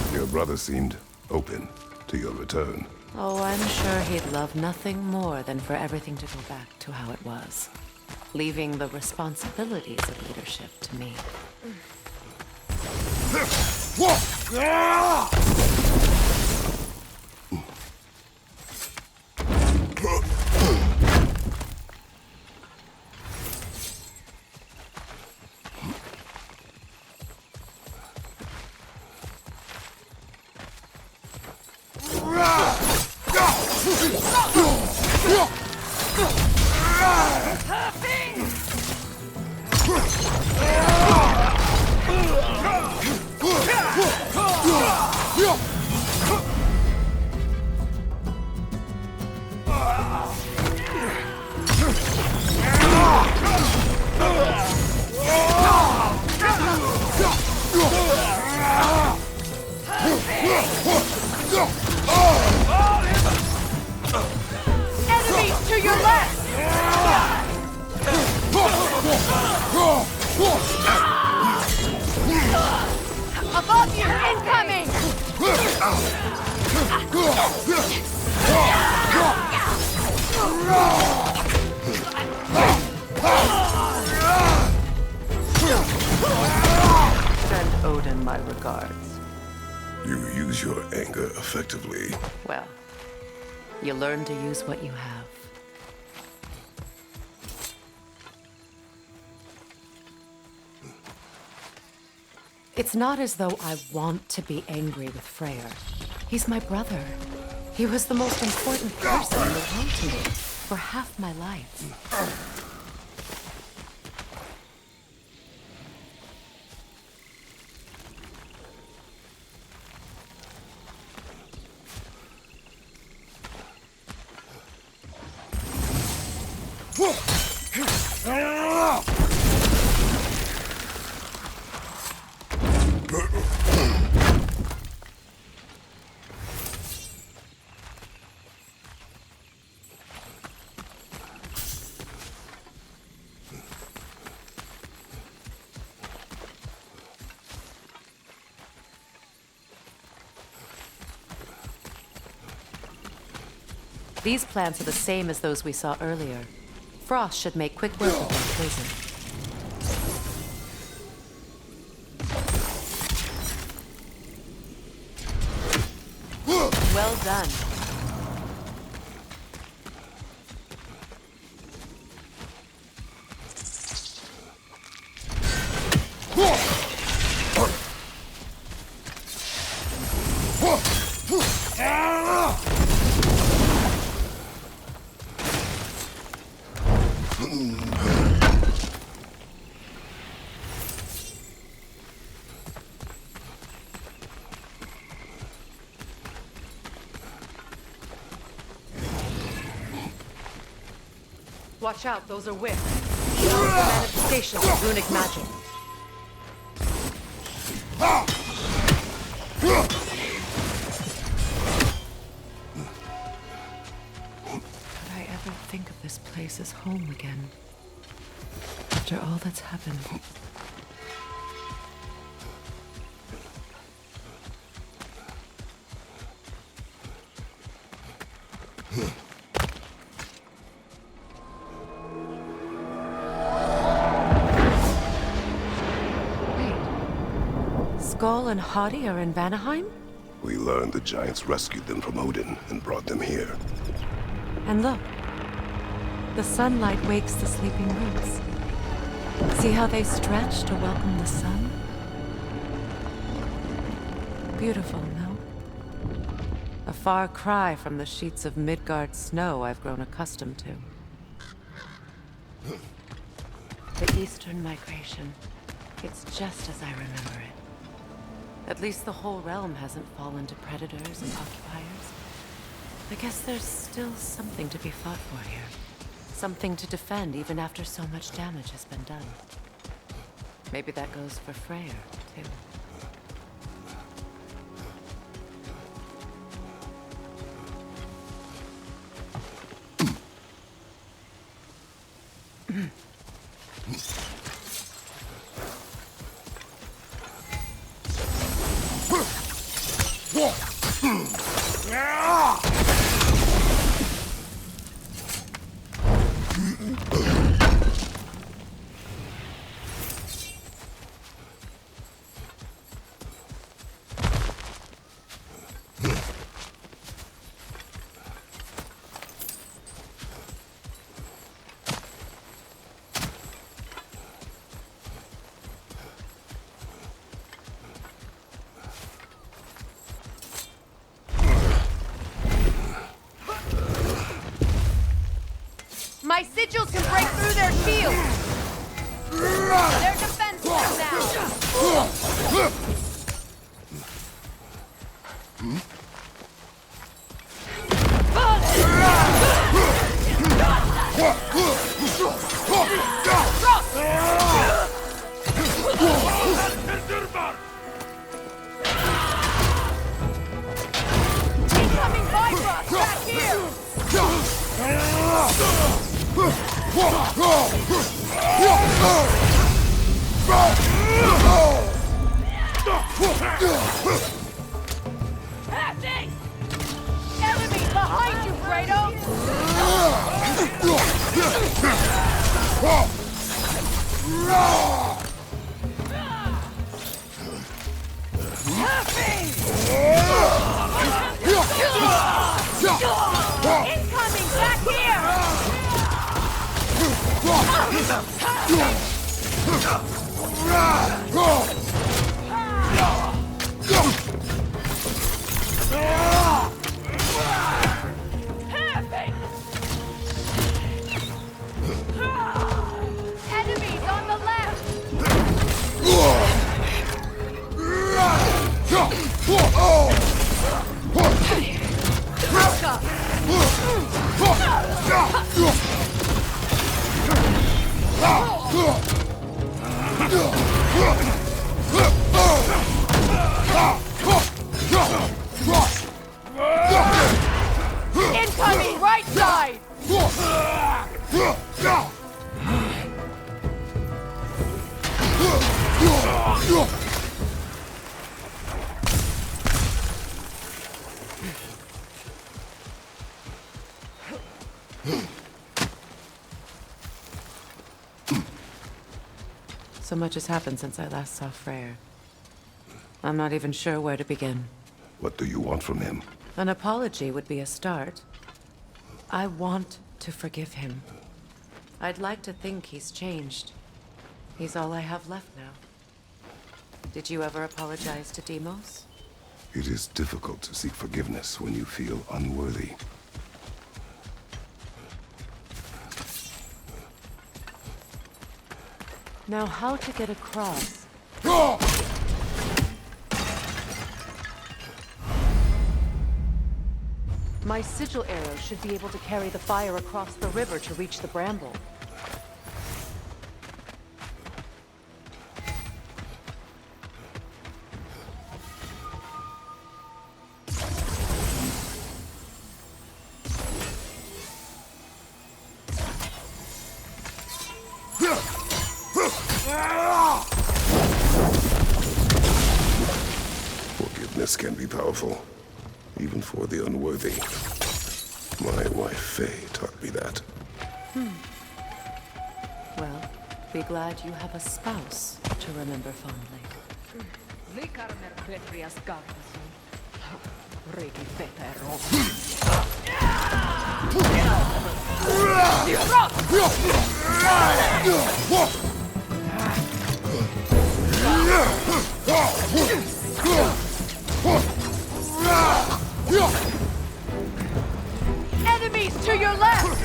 it. Your brother seemed open to your return. Oh, I'm sure he'd love nothing more than for everything to go back to how it was, leaving the responsibilities of leadership to me. Enemies to your left! Above you! Incoming! Send Odin my regards. You use your anger effectively. Well, you learn to use what you have. It's not as though I want to be angry with Freyr. He's my brother. He was the most important person in the world to me for half my life. These plants are the same as those we saw earlier. Frost should make quick work of their poison. Well done. Watch out, those are whips. Powerful manifestations of runic magic. Could I ever think of this place as home again? After all that's happened. Skull and Hadi are in Vanaheim? We learned the giants rescued them from Odin and brought them here. And look. The sunlight wakes the sleeping roots. See how they stretch to welcome the sun? Beautiful, no? A far cry from the sheets of Midgard snow I've grown accustomed to. The Eastern migration. It's just as I remember it. At least the whole realm hasn't fallen to predators and occupiers. I guess there's still something to be fought for here. Something to defend even after so much damage has been done. Maybe that goes for Freyr, too. My sigils can break through their shields! They're defenseless now! Incoming Bifrost back here! Passing! Enemy behind you, Kratos! Incoming back Enemies on the left! Incoming right side! So much has happened since I last saw Freyr. I'm not even sure where to begin. What do you want from him? An apology would be a start. I want to forgive him. I'd like to think he's changed. He's all I have left now. Did you ever apologize to Deimos? It is difficult to seek forgiveness when you feel unworthy. Now, how to get across? My sigil arrow should be able to carry the fire across the river to reach the bramble. Forgiveness can be powerful, even for the unworthy. My wife, Faye, taught me that. Well, be glad you have a spouse to remember fondly. Enemies to your left!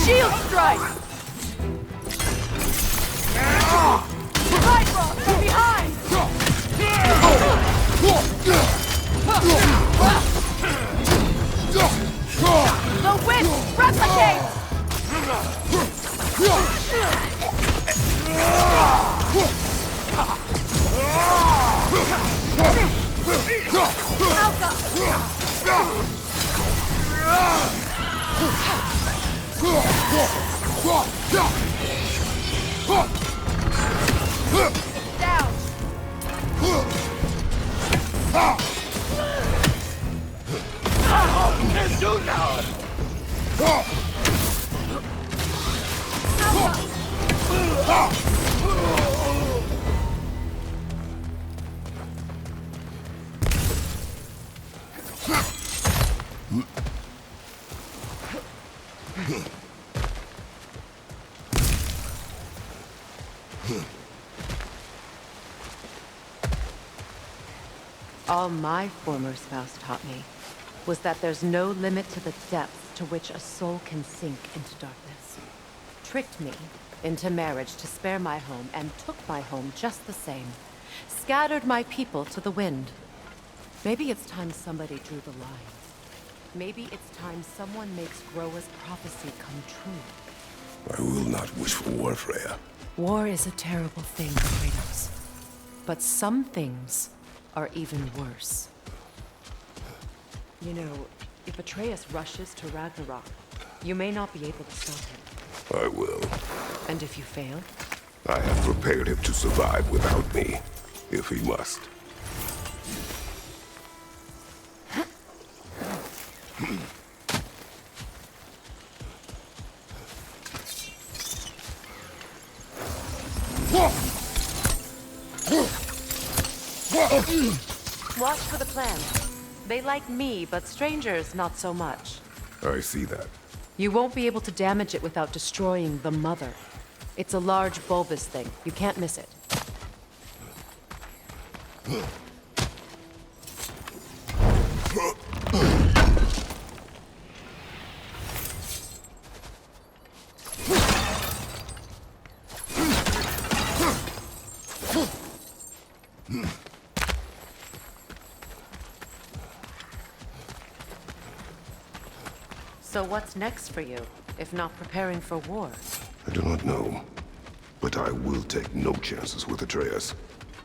Shield strike! Side rock from behind! The wind replicates! Down! All my former spouse taught me was that there's no limit to the depths to which a soul can sink into darkness. Tricked me into marriage to spare my home and took my home just the same. Scattered my people to the wind. Maybe it's time somebody drew the line. Maybe it's time someone makes Groa's prophecy come true. I will not wish for war, Freya. War is a terrible thing, Kratos. But some things are even worse. You know, if Atreus rushes to Ragnarok, You may not be able to stop him. I will. And if you fail? I have prepared him to survive without me, if he must. Watch for the plants. They like me, but strangers not so much. I see that. You won't be able to damage it without destroying the mother. It's a large bulbous thing. You can't miss it. So what's next for you, if not preparing for war? I do not know, but I will take no chances with Atreus.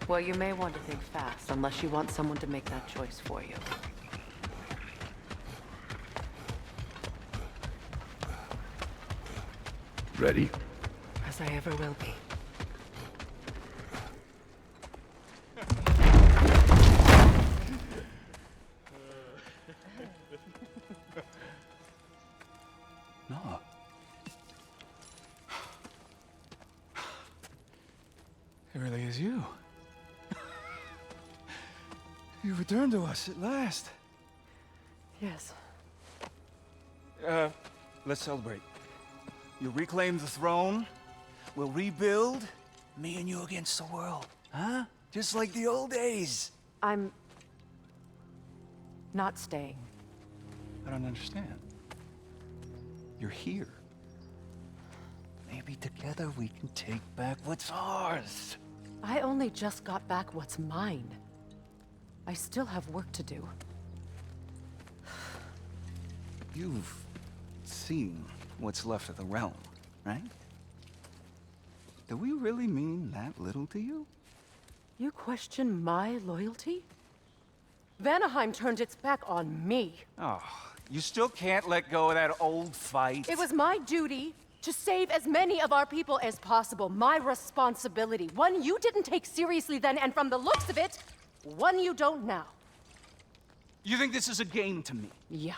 Well, you may want to think fast, unless you want someone to make that choice for you. Ready? As I ever will be. No. It really is you. You returned to us at last. Yes. Let's celebrate. You reclaim the throne, we'll rebuild, me and you against the world. Huh? Just like the old days. I'm... not staying. I don't understand. You're here. Maybe together we can take back what's ours. I only just got back what's mine. I still have work to do. You've seen what's left of the realm, right? Do we really mean that little to you? You question my loyalty? Vanaheim turned its back on me. Oh, you still can't let go of that old fight? It was my duty to save as many of our people as possible. My responsibility. One you didn't take seriously then, and from the looks of it, one you don't now. You think this is a game to me? Yeah.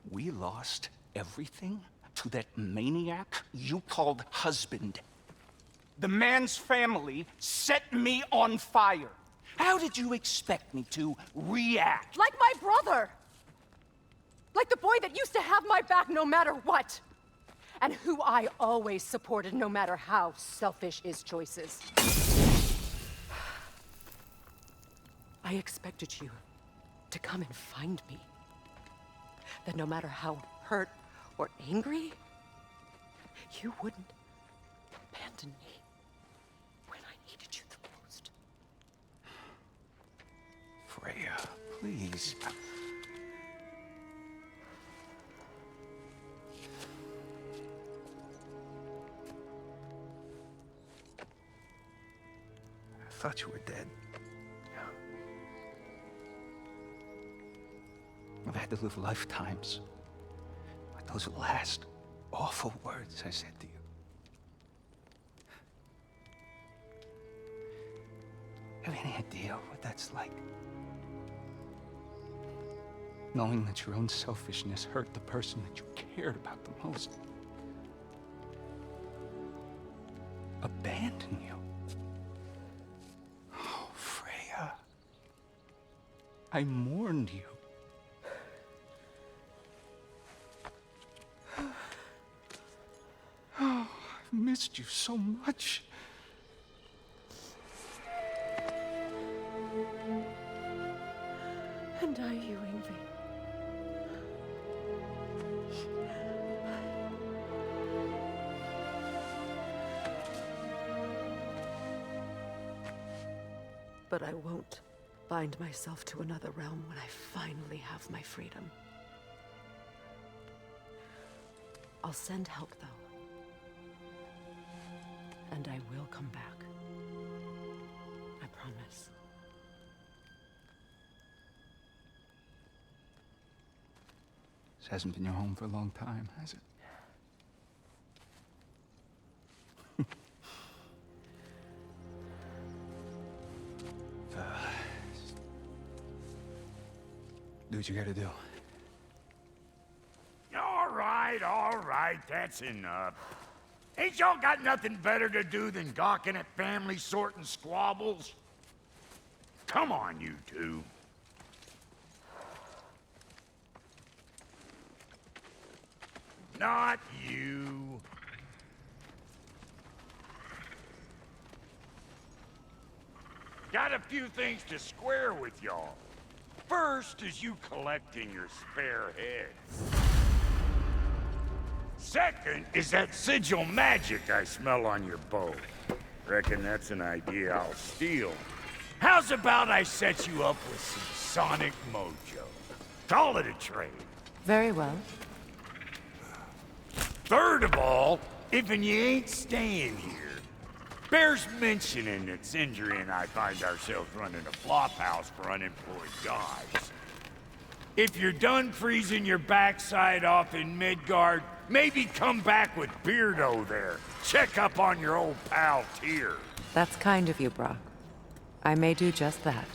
We lost everything to that maniac you called husband. The man's family set me on fire. How did you expect me to react? Like my brother! Like the boy that used to have my back no matter what! And who I always supported no matter how selfish his choices. I expected you to come and find me. That no matter how hurt or angry, you wouldn't abandon me when I needed you the most. Freya, please. I thought you were dead. I've had to live lifetimes with those last awful words I said to you. Have any idea what that's like? Knowing that your own selfishness hurt the person that you cared about the most. Abandon you. Oh, Freya. I mourned you. Oh, I've missed you so much. And I you, Ingvi. But I won't bind myself to another realm when I finally have my freedom. I'll send help, though. And I will come back. I promise. This hasn't been your home for a long time, has it? Do what you gotta do. All right, that's enough. Ain't y'all got nothing better to do than gawking at family sorting squabbles? Come on, you two. Not you. Got a few things to square with y'all. First is you collecting your spare heads. Second is that sigil magic I smell on your bow. Reckon that's an idea I'll steal. How's about I set you up with some sonic mojo? Call it a trade. Very well. Third of all, if you ain't staying here, bears mentioning that Sindri and I find ourselves running a flop house for unemployed guys. If you're done freezing your backside off in Midgard, maybe come back with Beardo there. Check up on your old pal Tyr. That's kind of you, Brock. I may do just that.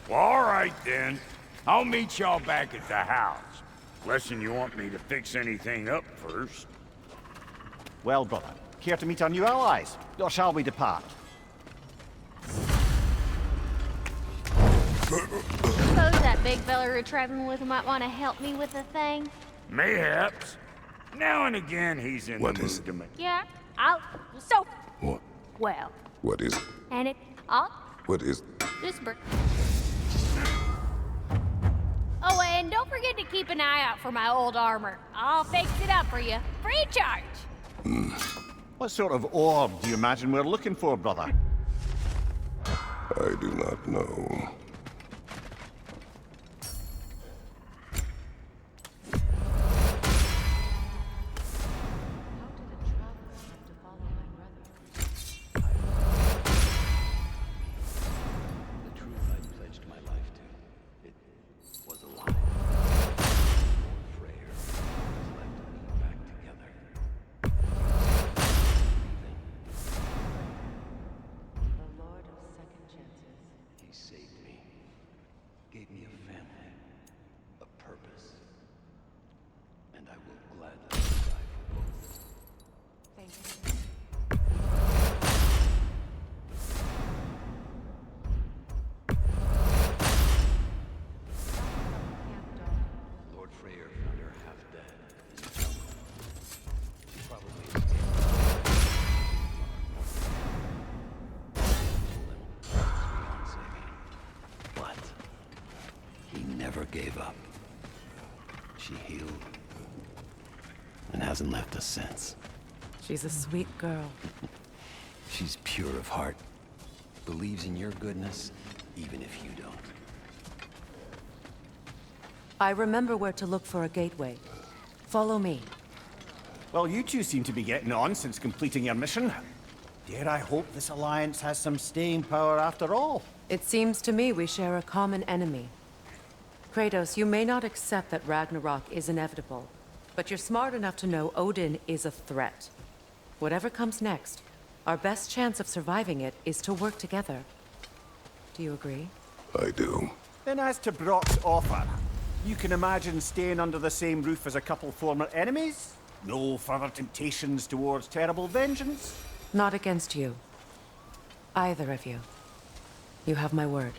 Well, all right then. I'll meet y'all back at the house. Lesson you want me to fix anything up first. Well, brother, care to meet our new allies? Or shall we depart? Suppose that big fella we're traveling with might want to help me with a thing. Mayhaps. Now and again, he's in What the is mood to make... Yeah, so, What? well, What is it? and I'll What is... just Oh, and don't forget to keep an eye out for my old armor. I'll fix it up for you, free of charge. What sort of orb do you imagine we're looking for, brother? I do not know. Never gave up. She healed and hasn't left us since. She's a sweet girl. She's pure of heart. Believes in your goodness, even if you don't. I remember where to look for a gateway. Follow me. Well, you two seem to be getting on since completing your mission. Dare I hope this alliance has some staying power after all? It seems to me we share a common enemy. Kratos, you may not accept that Ragnarok is inevitable, but you're smart enough to know Odin is a threat. Whatever comes next, our best chance of surviving it is to work together. Do you agree? I do. Then as to Brock's offer, you can imagine staying under the same roof as a couple former enemies? No further temptations towards terrible vengeance? Not against you. Either of you. You have my word.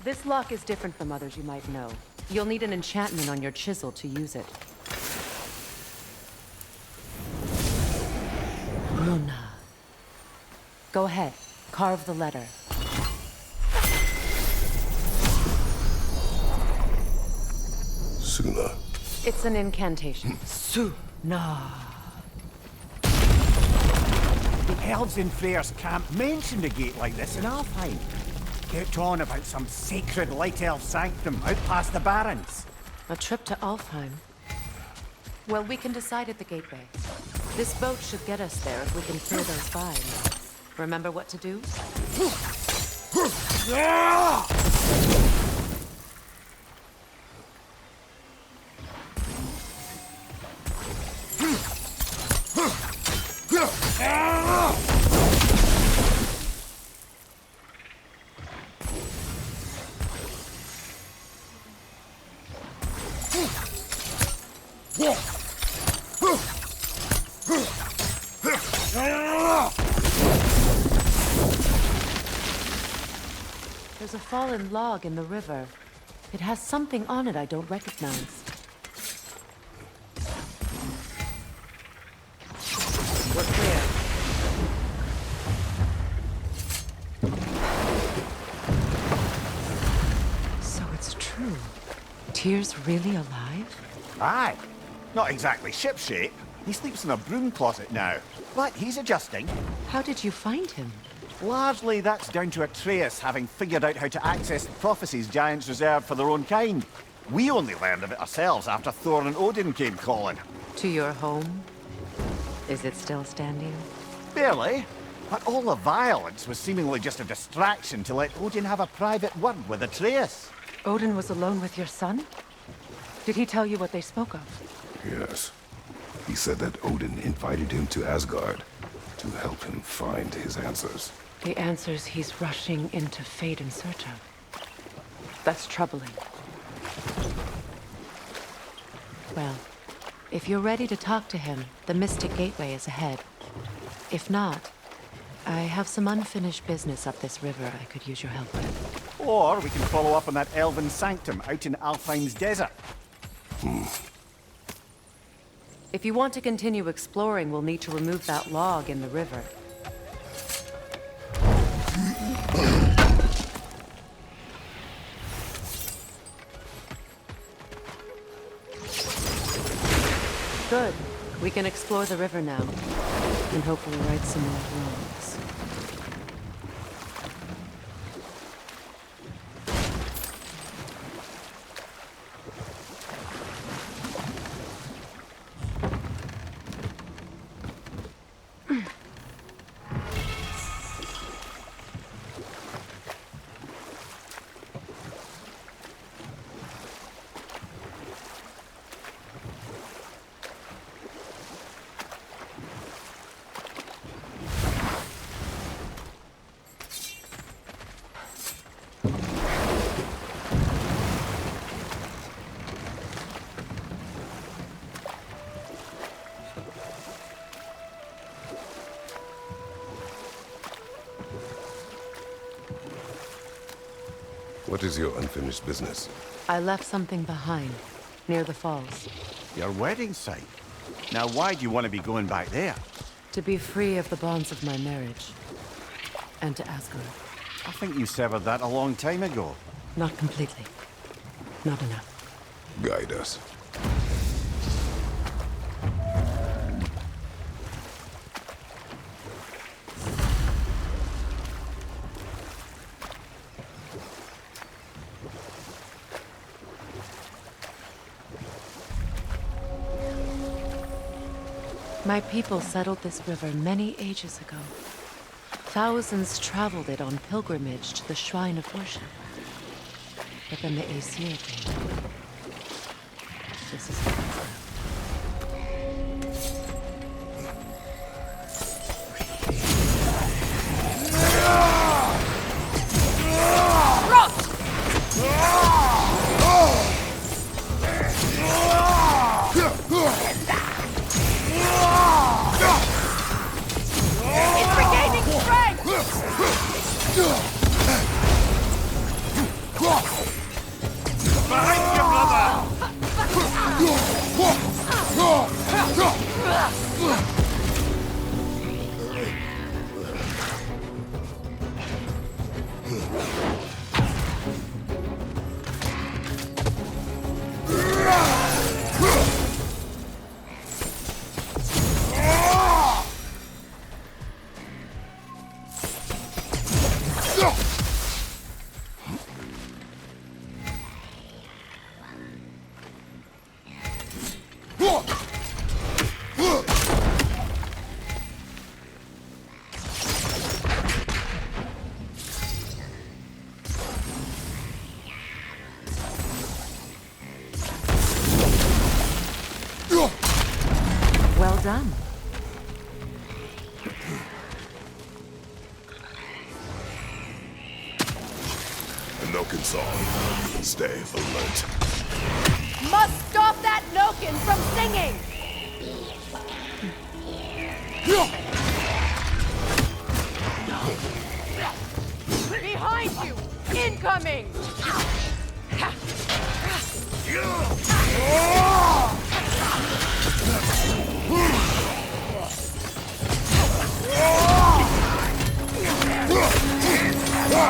This lock is different from others you might know. You'll need an enchantment on your chisel to use it. Runa. Go ahead. Carve the letter. Suna. It's an incantation. Suna. The elves in Freyr's camp mentioned a gate like this in Alfheim. Kept on about some sacred light elf sanctum out past the Barrens. A trip to Alfheim? Well, we can decide at the gateway. This boat should get us there if we can clear those vines. Remember what to do? There's a fallen log in the river. It has something on it I don't recognize. We're clear. So it's true. Tyr's really alive? Aye. Not exactly shipshape. He sleeps in a broom closet now. But he's adjusting. How did you find him? Largely that's down to Atreus having figured out how to access the prophecies giants reserved for their own kind. We only learned of it ourselves after Thor and Odin came calling. To your home? Is it still standing? Barely. But all the violence was seemingly just a distraction to let Odin have a private word with Atreus. Odin was alone with your son? Did he tell you what they spoke of? Yes. He said that Odin invited him to Asgard to help him find his answers. The answers he's rushing into fate in search of. That's troubling. Well, if you're ready to talk to him, the Mystic Gateway is ahead. If not, I have some unfinished business up this river I could use your help with. Or we can follow up on that elven sanctum out in Alfheim's desert. If you want to continue exploring, we'll need to remove that log in the river. Good. We can explore the river now, and hopefully right some more wrongs. What is your unfinished business? I left something behind, near the falls. Your wedding site. Now why do you want to be going back there? To be free of the bonds of my marriage. And to Asgard. I think you severed that a long time ago. Not completely. Not enough. Guide us. My people settled this river many ages ago. Thousands traveled it on pilgrimage to the shrine of worship. But then the Aesir came. This is what was left. It's regaining strength! Nokin's on. Stay alert. Must stop that Nokin from singing! Behind you! Incoming!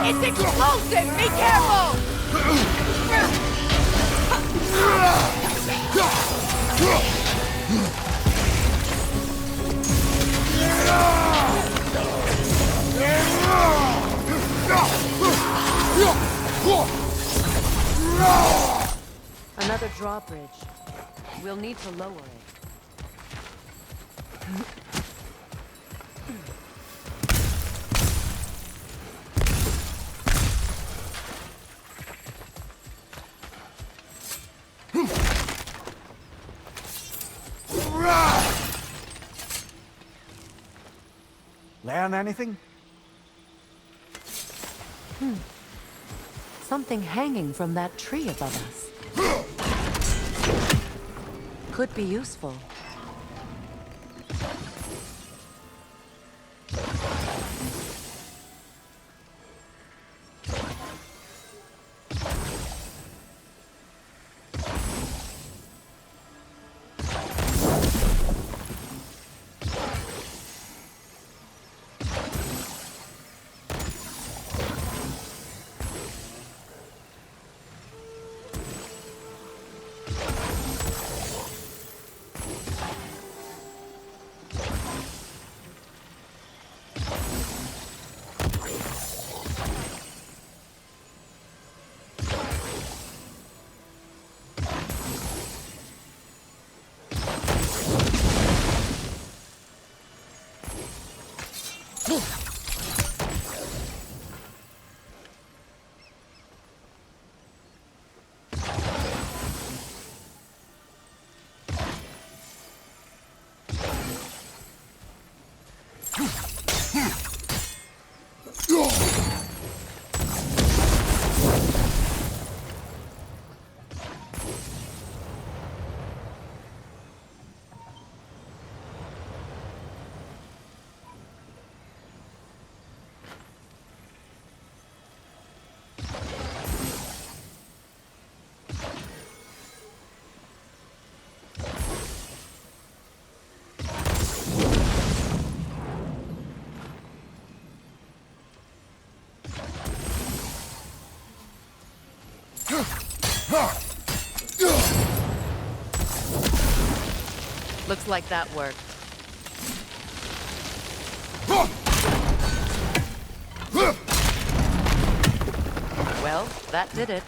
It's explosive! Be careful! Another drawbridge. We'll need to lower it. Learn anything? Something hanging from that tree above us. Could be useful. Looks like that worked. Well, that did it.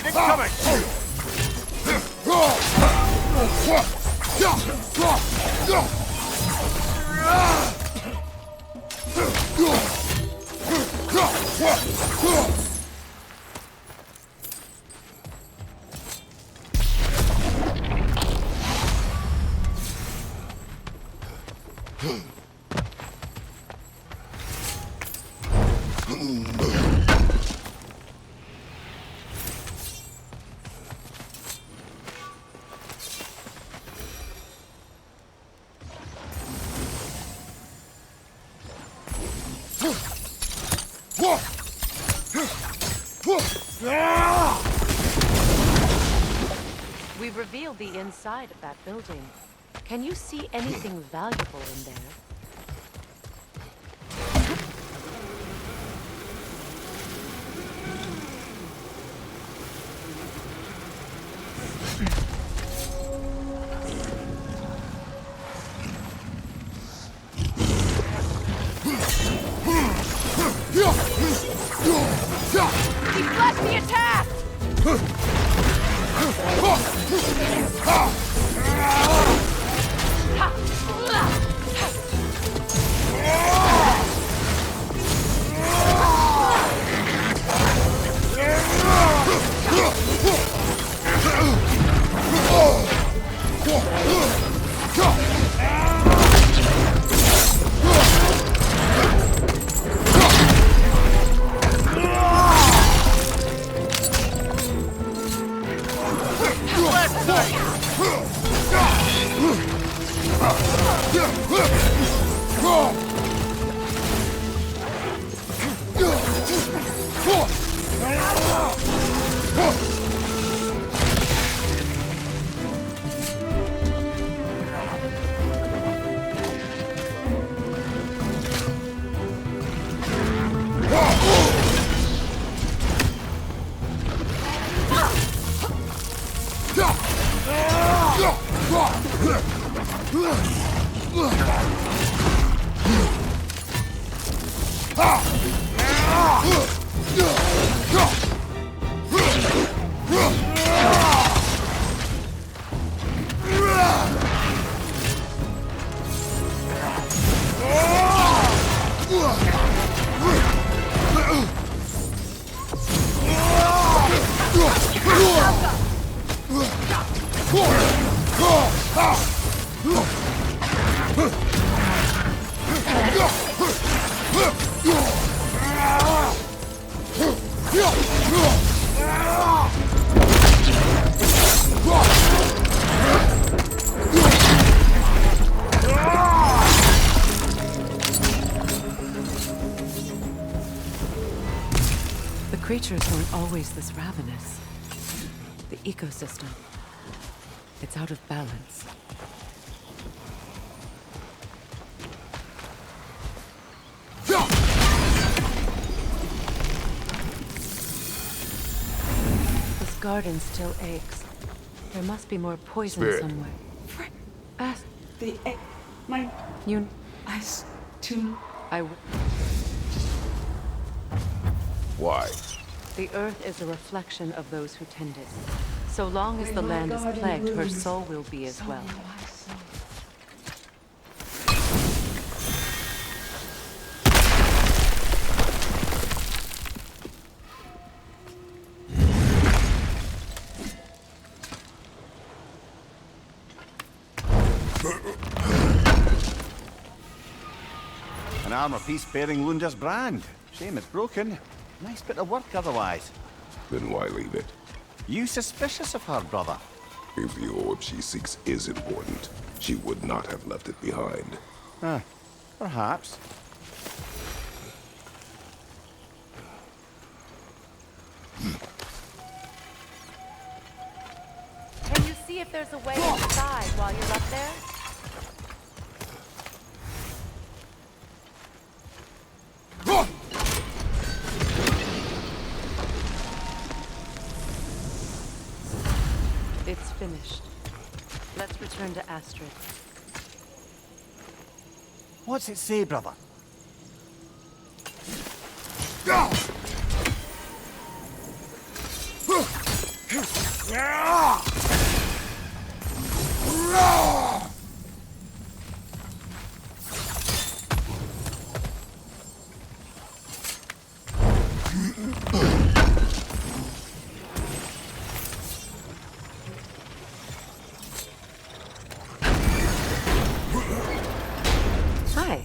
side, incoming! We've revealed the inside of that building. Can you see anything valuable in there? Deflect the attack! The creatures weren't always this ravenous. The ecosystem, it's out of balance. This garden still aches. There must be more poison Spirit. somewhere. Ask The my you. eyes too. Why? The earth is a reflection of those who tend it. So long as the My land is garden plagued, her blooms. soul will be as So well. will I sow. An armor piece bearing Lunda's brand. Shame it's broken. Nice bit of work otherwise. Then why leave it? You suspicious of her, brother? If the orb she seeks is important, she would not have left it behind. Perhaps. Can you see if there's a way inside while you're up there? It's finished. Let's return to Astrid. What's it say, brother? Hi.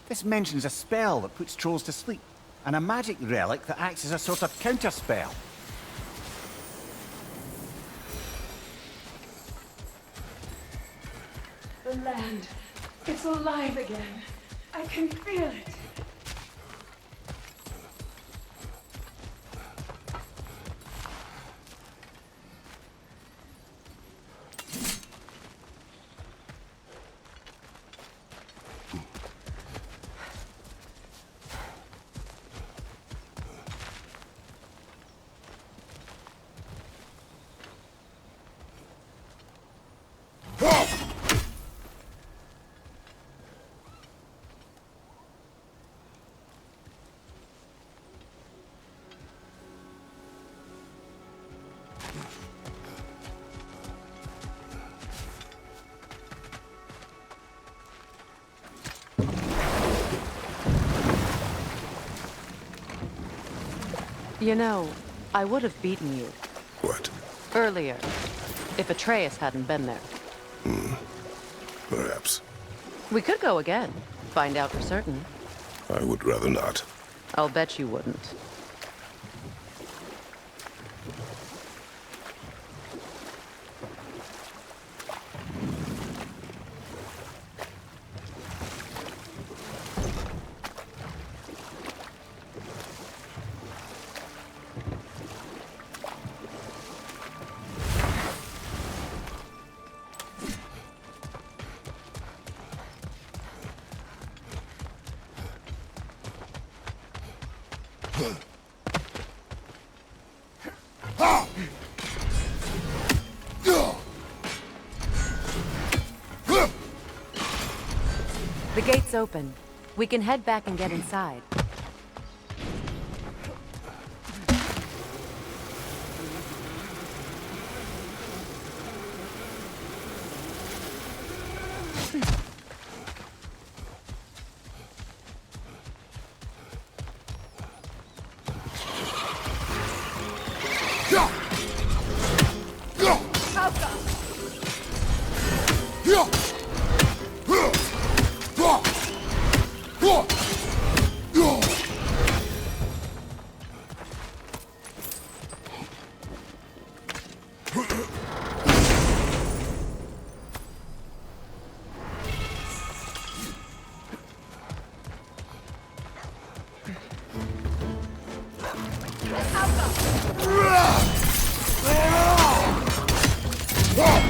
This mentions a spell that puts trolls to sleep, and a magic relic that acts as a sort of counterspell. The land. It's alive again. I can feel it. You know, I would have beaten you. What? Earlier, if Atreus hadn't been there. Perhaps. We could go again, find out for certain. I would rather not. I'll bet you wouldn't. The gate's open. We can head back and get inside.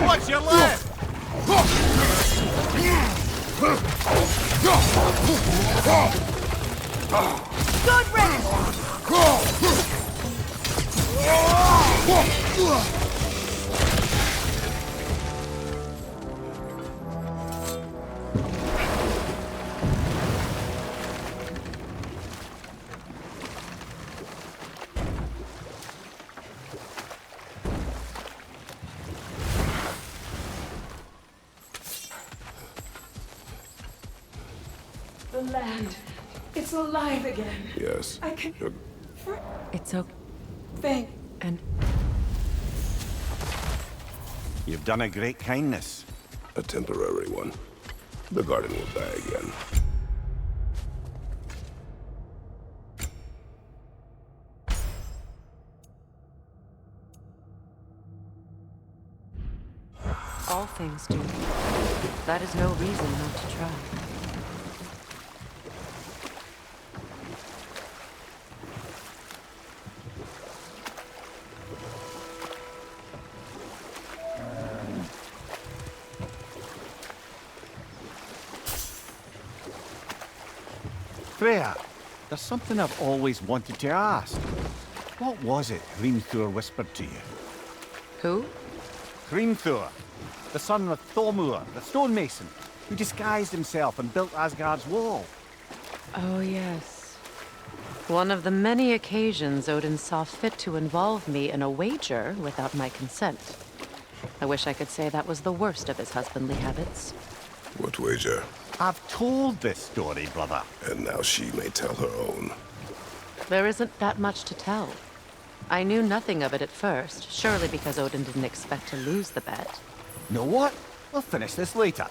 Watch your left! Good riddance! The land. It's alive again. Yes. I can... It's okay. Thank... And... You've done a great kindness. A temporary one. The garden will die again. All things do. That is no reason not to try. Freya, there's something I've always wanted to ask. What was it Hrimthur whispered to you? Who? Hrimthur, the son of Thormur, the stonemason, who disguised himself and built Asgard's wall. Oh, yes. One of the many occasions Odin saw fit to involve me in a wager without my consent. I wish I could say that was the worst of his husbandly habits. What wager? I've told this story, brother. And now she may tell her own. There isn't that much to tell. I knew nothing of it at first, surely because Odin didn't expect to lose the bet. Know what? We'll finish this later.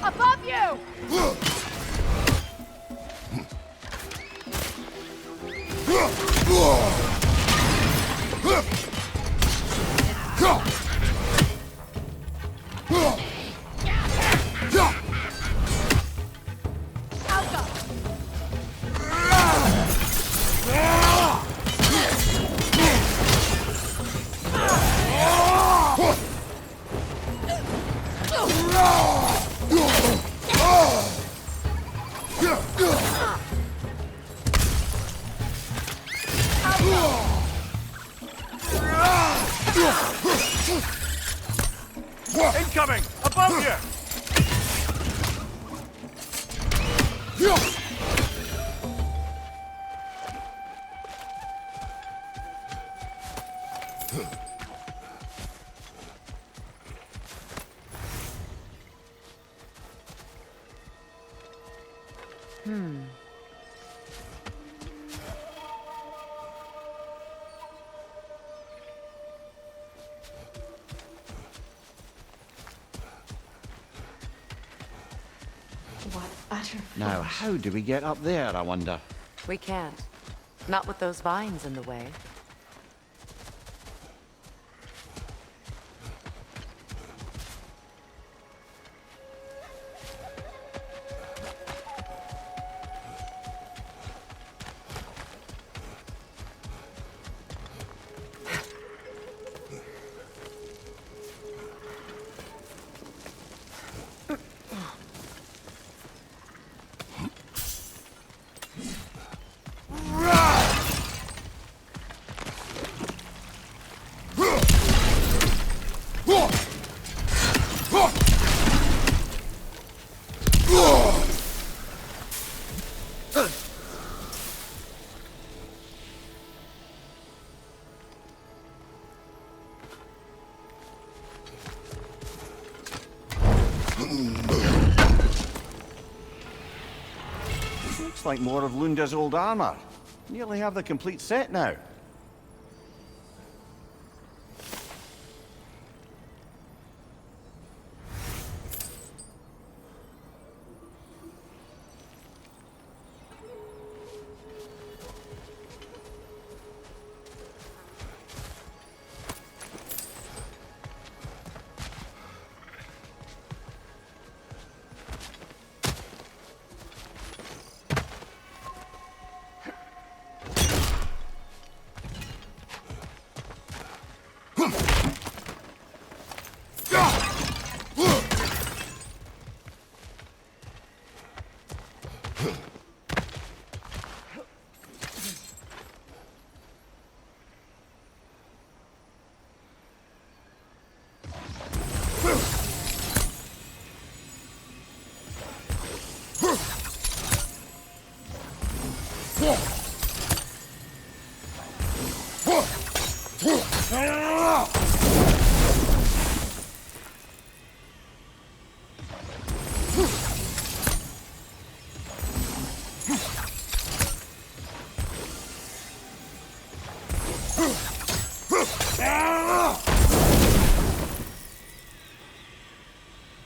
Above you! Incoming! Above you! What utter Now, how do we get up there, I wonder? We can't. Not with those vines in the way. Looks like more of Lunda's old armor. Nearly have the complete set now.